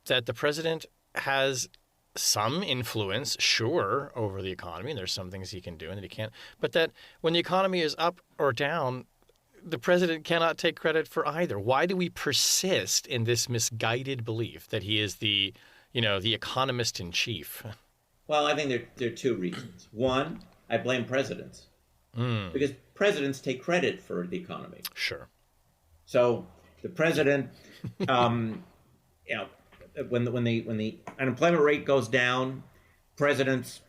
Speaker 1: that the President has some influence, sure, over the economy, and there's some things he can do and that he can't, but that when the economy is up or down, the President cannot take credit for either? Why do we persist in this misguided belief that he is the economist in chief?
Speaker 2: Well, I think there are two reasons. One, I blame presidents. because presidents take credit for the economy.
Speaker 1: Sure.
Speaker 2: So the president, you know, when the unemployment rate goes down, presidents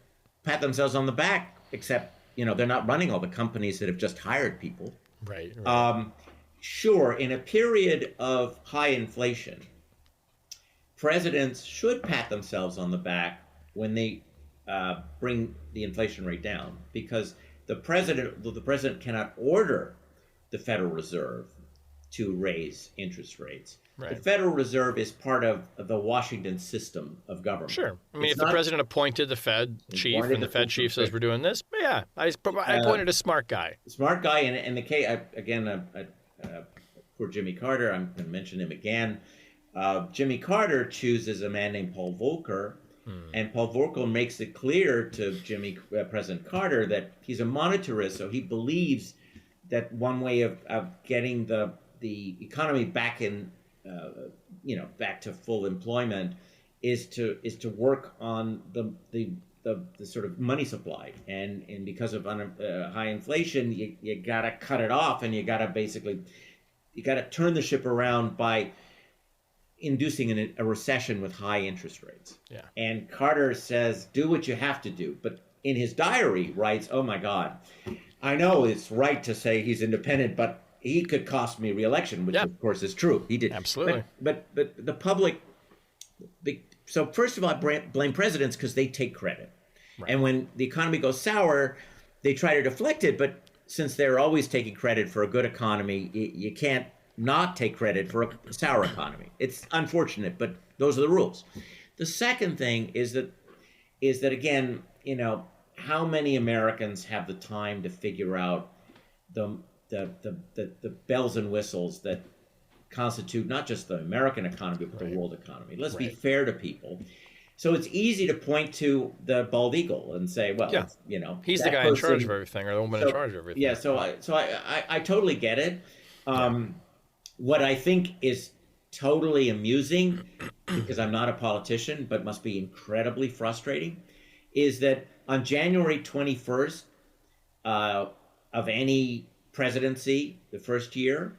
Speaker 2: pat themselves on the back, except, you know, they're not running all the companies that have just hired people.
Speaker 1: Right.
Speaker 2: Sure, in a period of high inflation, presidents should pat themselves on the back when they bring the inflation rate down, because the president cannot order the Federal Reserve to raise interest rates.
Speaker 1: Right.
Speaker 2: The Federal Reserve is part of the Washington system of government.
Speaker 1: Sure. I mean, if the president appointed the Fed chief and the Fed chief says we're doing this, but yeah, I appointed a smart guy.
Speaker 2: Smart guy, and the case again, poor Jimmy Carter. I'm going to mention him again. Jimmy Carter chooses a man named Paul Volcker, and Paul Volcker makes it clear to President Carter that he's a monetarist, so he believes that one way of getting the economy back in, back to full employment is to work on the sort of money supply, and because of high inflation, you got to cut it off, and you got to turn the ship around by inducing a recession with high interest rates.
Speaker 1: Yeah.
Speaker 2: And Carter says, do what you have to do, but in his diary writes, oh my God, I know it's right to say he's independent, but he could cost me re-election, which of course is true. He did.
Speaker 1: Absolutely.
Speaker 2: But the public, so first of all, I blame presidents because they take credit. Right. And when the economy goes sour, they try to deflect it, but since they're always taking credit for a good economy, you can't not take credit for a sour economy. It's unfortunate, but those are the rules. The second thing is that again, you know, how many Americans have the time to figure out the bells and whistles that constitute not just the American economy, but the world economy? Let's be fair to people. So it's easy to point to the bald eagle and say, well, you know,
Speaker 1: he's the guy in charge of everything, or the woman in charge of everything.
Speaker 2: Yeah, so I totally get it. What I think is totally amusing, because I'm not a politician, but must be incredibly frustrating, is that on January 21st of any presidency, the first year,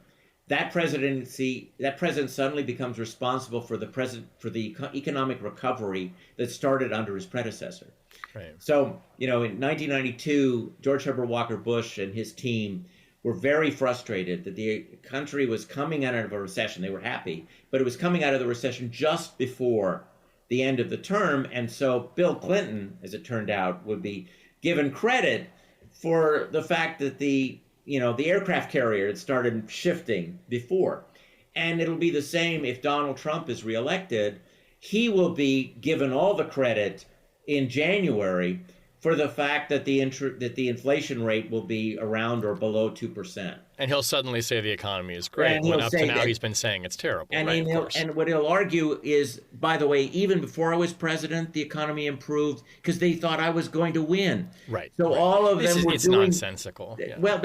Speaker 2: that president suddenly becomes responsible for the economic recovery that started under his predecessor.
Speaker 1: Right.
Speaker 2: So, you know, in 1992, George Herbert Walker Bush and his team were very frustrated that the country was coming out of a recession. They were happy, but it was coming out of the recession just before the end of the term. And so Bill Clinton, as it turned out, would be given credit for the fact that the aircraft carrier had started shifting before. And it'll be the same if Donald Trump is reelected. He will be given all the credit in January for the fact that the inflation rate will be around or below 2%.
Speaker 1: And he'll suddenly say the economy is great, when up to now he's been saying it's terrible.
Speaker 2: And,
Speaker 1: right,
Speaker 2: and what he'll argue is, by the way, even before I was president, the economy improved because they thought I was going to win.
Speaker 1: Right.
Speaker 2: So all of them were
Speaker 1: it's
Speaker 2: doing... It's
Speaker 1: nonsensical. Yeah.
Speaker 2: Well,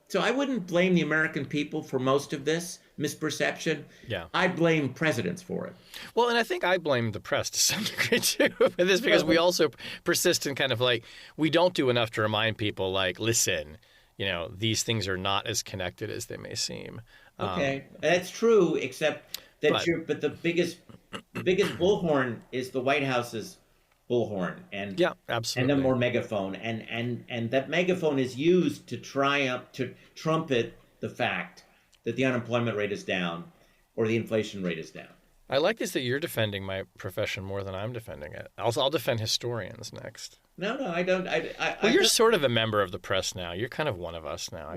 Speaker 2: so I wouldn't blame the American people for most of this misperception.
Speaker 1: Yeah.
Speaker 2: I blame presidents for it.
Speaker 1: Well, and I think I blame the press to some degree too for this, because we also persist in kind of like, we don't do enough to remind people, like, listen, you know, these things are not as connected as they may seem.
Speaker 2: Okay, that's true, except that but the biggest bullhorn is the White House's bullhorn, and
Speaker 1: absolutely,
Speaker 2: and then more megaphone, and that megaphone is used to trumpet the fact that the unemployment rate is down or the inflation rate is down.
Speaker 1: I like this that you're defending my profession more than I'm defending it. I'll defend historians next.
Speaker 2: No, I don't.
Speaker 1: Well, you're sort of a member of the press now. You're kind of one of us now.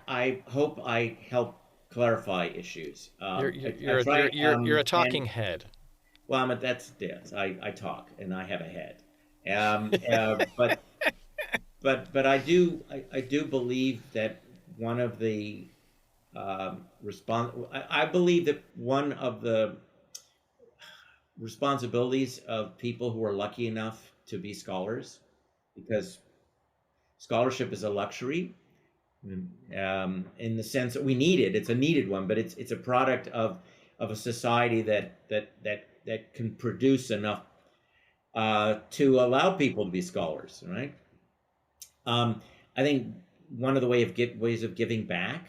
Speaker 2: I hope I help clarify issues.
Speaker 1: You're a talking head.
Speaker 2: Well, I talk and I have a head. But I do believe that one of the I believe that one of the responsibilities of people who are lucky enough to be scholars, because scholarship is a luxury, in the sense that we need it. It's a needed one, but it's a product of a society that can produce enough to allow people to be scholars, right? I think one of the ways of giving back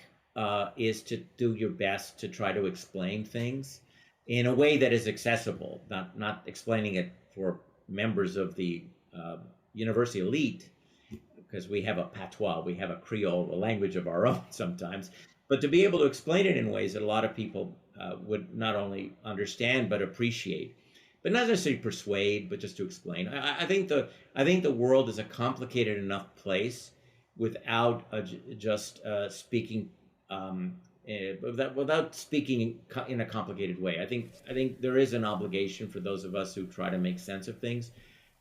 Speaker 2: is to do your best to try to explain things in a way that is accessible, not explaining it for members of the university elite, because we have a patois, we have a Creole, a language of our own sometimes, but to be able to explain it in ways that a lot of people would not only understand but appreciate, but not necessarily persuade, but just to explain. I think the world is a complicated enough place without just speaking without speaking in a complicated way. I think there is an obligation for those of us who try to make sense of things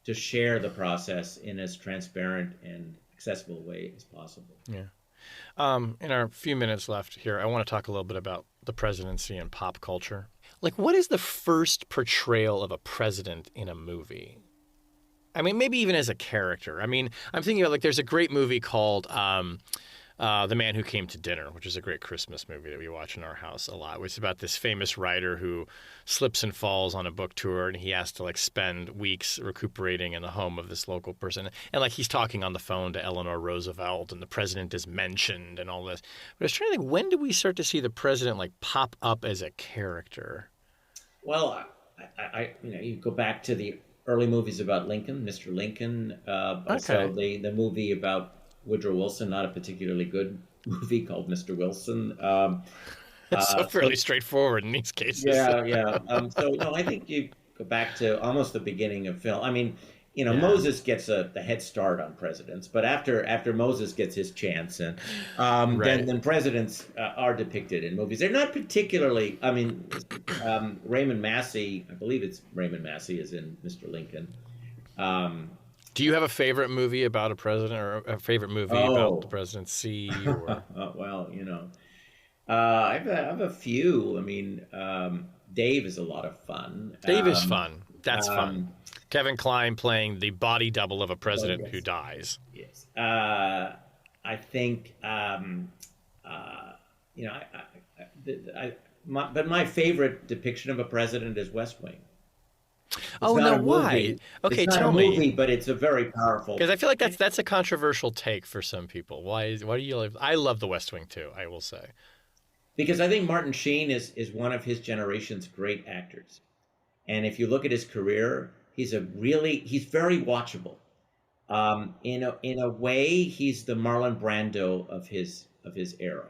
Speaker 2: to share the process in as transparent and accessible a way as possible.
Speaker 1: Yeah. In our few minutes left here, I want to talk a little bit about the presidency and pop culture. Like, what is the first portrayal of a president in a movie? I mean, maybe even as a character. I mean, I'm thinking about, like, there's a great movie called The Man Who Came to Dinner, which is a great Christmas movie that we watch in our house a lot. It's about this famous writer who slips and falls on a book tour, and he has to, like, spend weeks recuperating in the home of this local person. And, like, he's talking on the phone to Eleanor Roosevelt, and the president is mentioned and all this. But I was trying to think, when do we start to see the president, like, pop up as a character?
Speaker 2: Well, you go back to the early movies about Lincoln, Mr. Lincoln. Also, the movie about Woodrow Wilson, not a particularly good movie, called Mr. Wilson.
Speaker 1: It's so fairly straightforward in these cases.
Speaker 2: Yeah. So no, I think you go back to almost the beginning of film. I mean, Moses gets the head start on presidents, but after Moses gets his chance, and then presidents are depicted in movies. They're not particularly. I mean, Raymond Massey, I believe it's Raymond Massey, is in Mr. Lincoln.
Speaker 1: Do you have a favorite movie about a president, or a favorite movie about the presidency? Or...
Speaker 2: Well, I have a few. I mean, Dave is a lot of fun.
Speaker 1: Dave is fun. That's fun. Kevin Kline playing the body double of a president who dies.
Speaker 2: Yes. I think, but my favorite depiction of a president is West Wing.
Speaker 1: Why? Okay,
Speaker 2: it's not
Speaker 1: tell
Speaker 2: a
Speaker 1: me.
Speaker 2: Movie, but it's a very powerful.
Speaker 1: Because I feel like that's a controversial take for some people. Why do you love? I love The West Wing too, I will say.
Speaker 2: Because I think Martin Sheen is one of his generation's great actors, and if you look at his career, he's very watchable. In a way, he's the Marlon Brando of his era,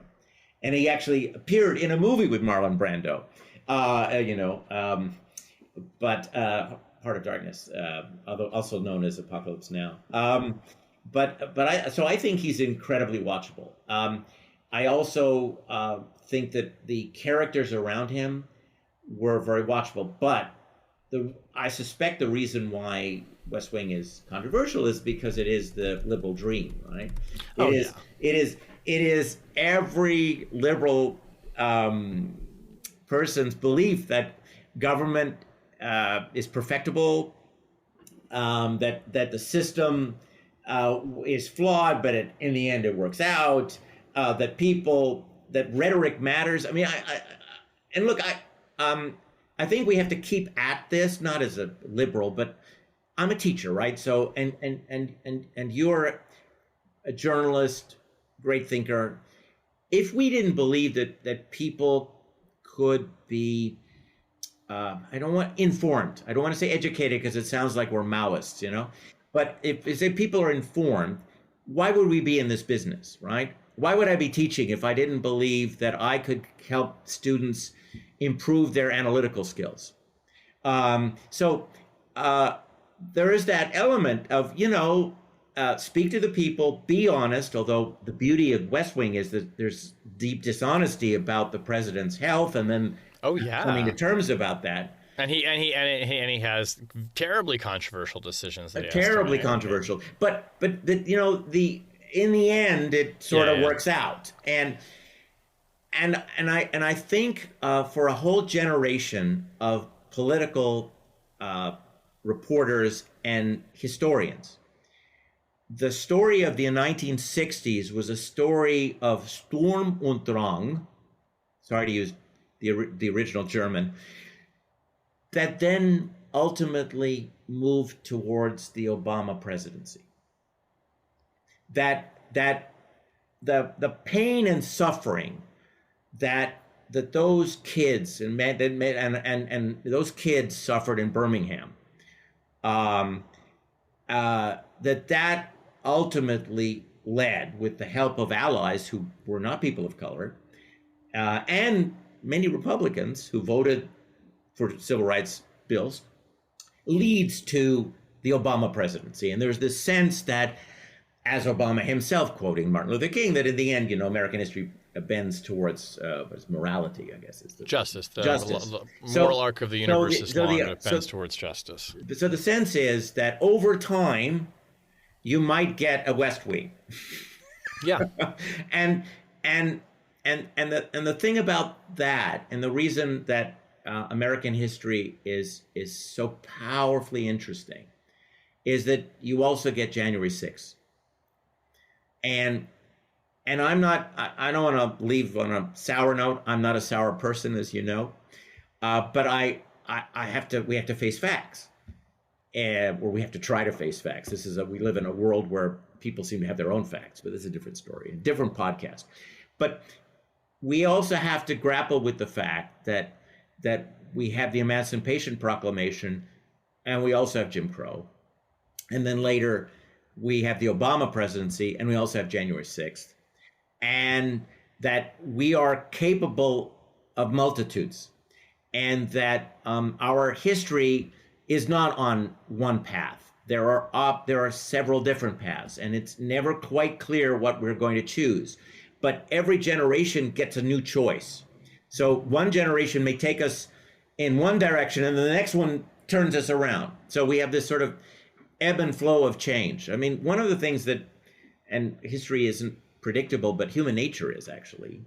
Speaker 2: and he actually appeared in a movie with Marlon Brando. But Heart of Darkness, also known as Apocalypse Now. I think he's incredibly watchable. I also think that the characters around him were very watchable, but I suspect the reason why West Wing is controversial is because it is the liberal dream, right? It is every liberal person's belief that government is perfectible, that the system is flawed, but in the end it works out. That rhetoric matters. I mean, I think we have to keep at this, not as a liberal, but I'm a teacher, right? So and you're a journalist, great thinker. If we didn't believe that people could be I don't want informed. I don't want to say educated because it sounds like we're Maoists, But if people are informed, why would we be in this business, right? Why would I be teaching if I didn't believe that I could help students improve their analytical skills? So there is that element of, speak to the people, be honest, although the beauty of West Wing is that there's deep dishonesty about the president's health, and then coming to terms about that.
Speaker 1: And he has terribly controversial decisions.
Speaker 2: Terribly controversial, but in the end it sort of works out. And I think for a whole generation of political reporters and historians, the story of the 1960s was a story of Sturm und Drang. Sorry to use the original German, that then ultimately moved towards the Obama presidency. that the pain and suffering that those kids and those kids suffered in Birmingham, that ultimately led, with the help of allies who were not people of color, and many Republicans who voted for civil rights bills, leads to the Obama presidency. And there's this sense that, as Obama himself, quoting Martin Luther King, that in the end, American history bends towards morality, I guess is the
Speaker 1: justice. The
Speaker 2: justice.
Speaker 1: Moral arc of the universe is long, but it bends towards justice.
Speaker 2: So the sense is that over time, you might get a West Wing.
Speaker 1: Yeah.
Speaker 2: and the thing about that, and the reason that American history is so powerfully interesting, is that you also get January 6th. And I don't want to leave on a sour note. I'm not a sour person, as you know, but we have to face facts, or we have to try to face facts. We live in a world where people seem to have their own facts, but this is a different story, a different podcast. But we also have to grapple with the fact that we have the Emancipation Proclamation, and we also have Jim Crow, and then later we have the Obama presidency, and we also have January 6th, and that we are capable of multitudes, and that our history is not on one path. There are several different paths, and it's never quite clear what we're going to choose. But every generation gets a new choice. So one generation may take us in one direction, and the next one turns us around. So we have this sort of ebb and flow of change. I mean, one of the things that, and history isn't predictable, but human nature is actually,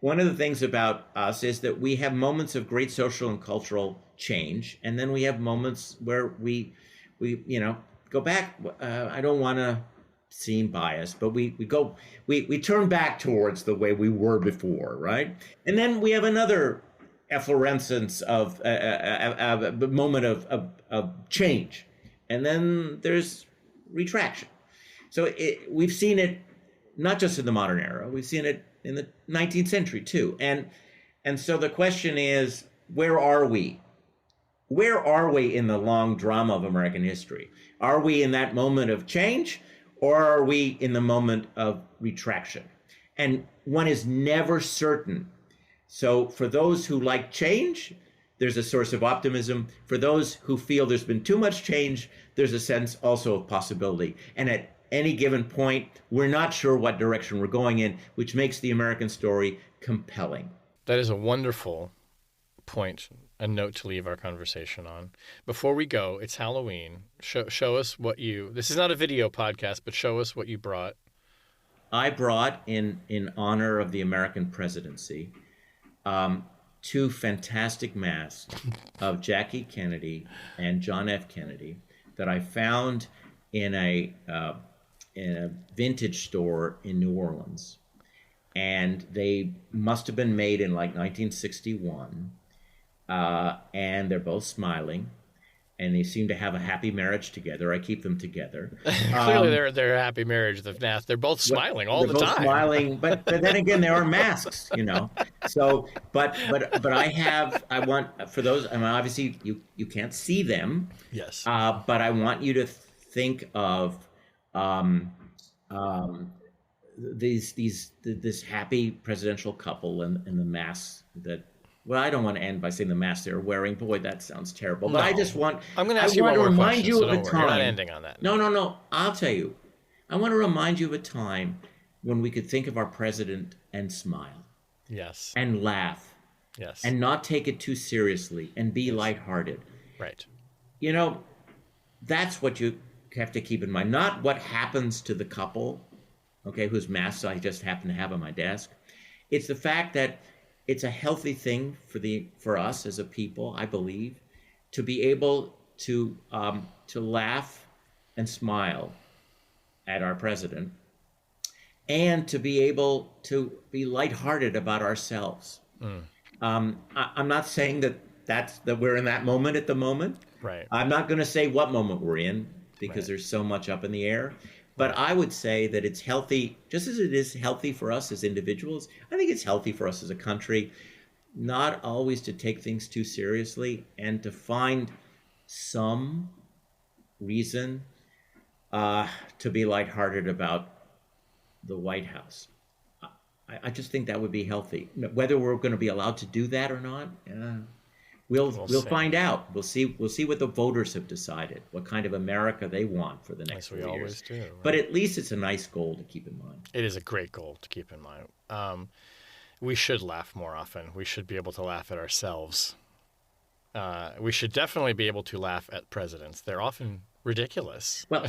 Speaker 2: one of the things about us is that we have moments of great social and cultural change, and then we have moments where we go back. I don't want to seem biased, but we turn back towards the way we were before, right? And then we have another efflorescence of a moment of change, and then there's retraction. So we've seen it not just in the modern era, we've seen it in the 19th century too. And so the question is, where are we? Where are we in the long drama of American history? Are we in that moment of change, or are we in the moment of retraction? And one is never certain. So for those who like change, there's a source of optimism. For those who feel there's been too much change, there's a sense also of possibility. And at any given point, we're not sure what direction we're going in, which makes the American story compelling.
Speaker 1: That is a wonderful point, a note to leave our conversation on. Before we go, it's Halloween. Show us what this is not a video podcast, but show us what you brought.
Speaker 2: I brought, in honor of the American presidency, two fantastic masks of Jackie Kennedy and John F. Kennedy that I found in a vintage store in New Orleans. And they must have been made in like 1961. And they're both smiling, and they seem to have a happy marriage together. I keep them together.
Speaker 1: Clearly, they're a happy marriage. They're both smiling all the time.
Speaker 2: They're both smiling, but then again, there are masks, So, but I want, for those, I mean, obviously you can't see them.
Speaker 1: Yes.
Speaker 2: But I want you to think of this happy presidential couple and the masks that. Well, I don't want to end by saying the mask they're wearing. Boy, that sounds terrible. But
Speaker 1: no. I'm going to ask you one more question, so don't worry. You're not ending on that.
Speaker 2: No. I'll tell you. I want to remind you of a time when we could think of our president and smile.
Speaker 1: Yes.
Speaker 2: And laugh.
Speaker 1: Yes.
Speaker 2: And not take it too seriously and be lighthearted.
Speaker 1: Right.
Speaker 2: That's what you have to keep in mind. Not what happens to the couple, whose masks I just happen to have on my desk. It's the fact that it's a healthy thing for us as a people, I believe, to be able to laugh and smile at our president, and to be able to be lighthearted about ourselves. I'm not saying that we're in that moment at the moment.
Speaker 1: Right.
Speaker 2: I'm not going to say what moment we're in, because there's so much up in the air. But I would say that it's healthy, just as it is healthy for us as individuals. I think it's healthy for us as a country, not always to take things too seriously and to find some reason to be lighthearted about the White House. I just think that would be healthy. Whether we're going to be allowed to do that or not, we'll find out. We'll see what the voters have decided, what kind of America they want for the next 4 years. We always do. Right? But at least it's a nice goal to keep in mind.
Speaker 1: It is a great goal to keep in mind. We should laugh more often. We should be able to laugh at ourselves. We should definitely be able to laugh at presidents. They're often ridiculous.
Speaker 2: Well,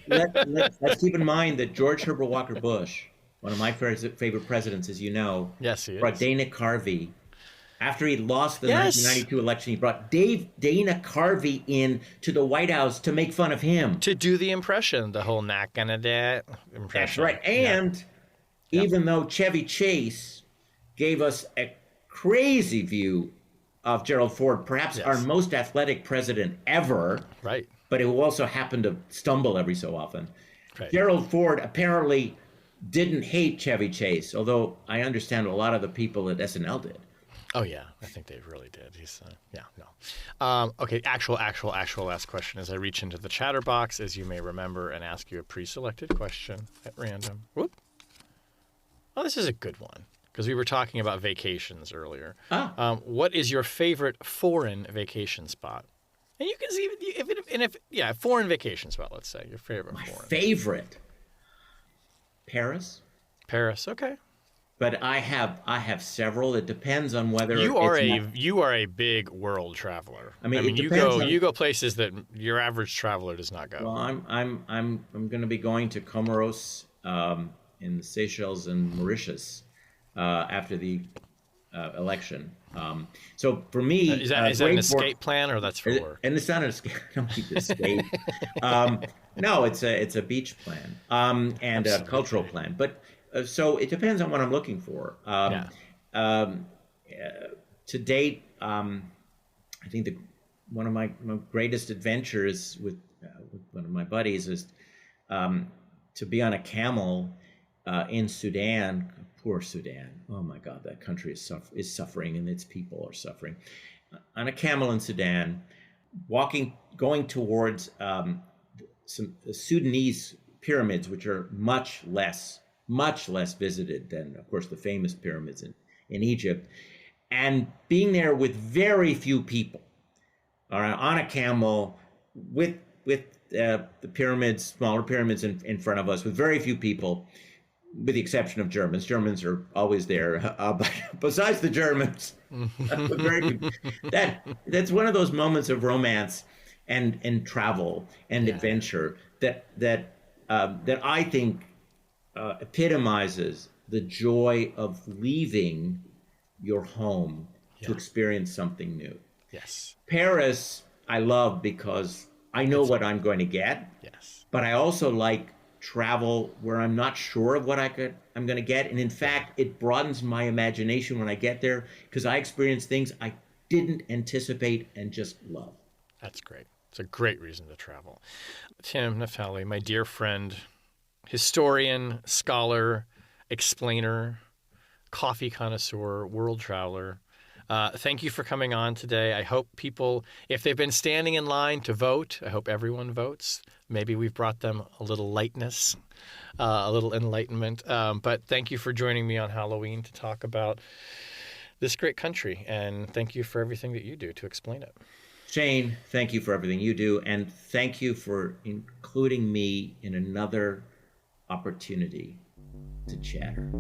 Speaker 2: let's keep in mind that George Herbert Walker Bush, one of my favorite presidents, as you know,
Speaker 1: yes, he
Speaker 2: brought Dana Carvey. After he lost the 1992 election, he brought Dana Carvey in to the White House to make fun of him.
Speaker 1: To do the impression, the whole not gonna do impression.
Speaker 2: That's right. And even though Chevy Chase gave us a crazy view of Gerald Ford, perhaps our most athletic president ever.
Speaker 1: Right.
Speaker 2: But who also happened to stumble every so often.
Speaker 1: Right.
Speaker 2: Gerald Ford apparently didn't hate Chevy Chase, although I understand a lot of the people at SNL did.
Speaker 1: Oh, yeah. I think they really did. He's, okay, actual last question as I reach into the chatter box, as you may remember, and ask you a pre-selected question at random. Whoop. Oh, this is a good one, because we were talking about vacations earlier. What is your favorite foreign vacation spot? And you can see foreign vacation spot, let's say, your favorite foreign.
Speaker 2: Favorite? Paris.
Speaker 1: Paris, okay.
Speaker 2: But I have several. It depends on whether
Speaker 1: you are a big world traveler. I mean you go places that your average traveler does not go.
Speaker 2: Well, I'm going to be going to Comoros, in the Seychelles and Mauritius after the election. So for me,
Speaker 1: is that an escape plan, or that's for work?
Speaker 2: And it's not an escape. I don't need to escape. No, it's a beach plan and a cultural plan. But so it depends on what I'm looking for. To date, I think one of my greatest adventures with one of my buddies is to be on a camel in Sudan. Poor Sudan. Oh my God, that country is suffering, and its people are suffering. On a camel in Sudan, going towards some Sudanese pyramids, which are much less visited than, of course, the famous pyramids in Egypt, and being there with very few people, on a camel with the pyramids, smaller pyramids in front of us, with very few people. With the exception of Germans. Germans are always there. But besides the Germans, that's one of those moments of romance and travel and adventure that I think epitomizes the joy of leaving your home to experience something new.
Speaker 1: Yes.
Speaker 2: Paris, I love because I know what I'm going to get.
Speaker 1: Yes.
Speaker 2: But I also like travel where I'm not sure of what I'm going to get. And in fact, it broadens my imagination when I get there, because I experience things I didn't anticipate and just love.
Speaker 1: That's great. It's a great reason to travel. Tim Naftali, my dear friend, historian, scholar, explainer, coffee connoisseur, world traveler. Thank you for coming on today. I hope people, if they've been standing in line to vote, I hope everyone votes. Maybe we've brought them a little lightness, a little enlightenment. But thank you for joining me on Halloween to talk about this great country. And thank you for everything that you do to explain it.
Speaker 2: Shane, thank you for everything you do. And thank you for including me in another opportunity to chatter.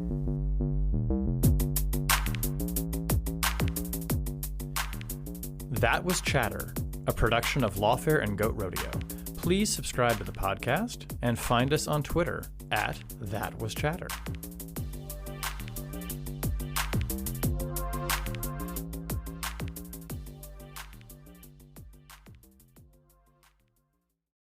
Speaker 1: That was Chatter, a production of Lawfare and Goat Rodeo. Please subscribe to the podcast and find us on Twitter @ThatWasChatter.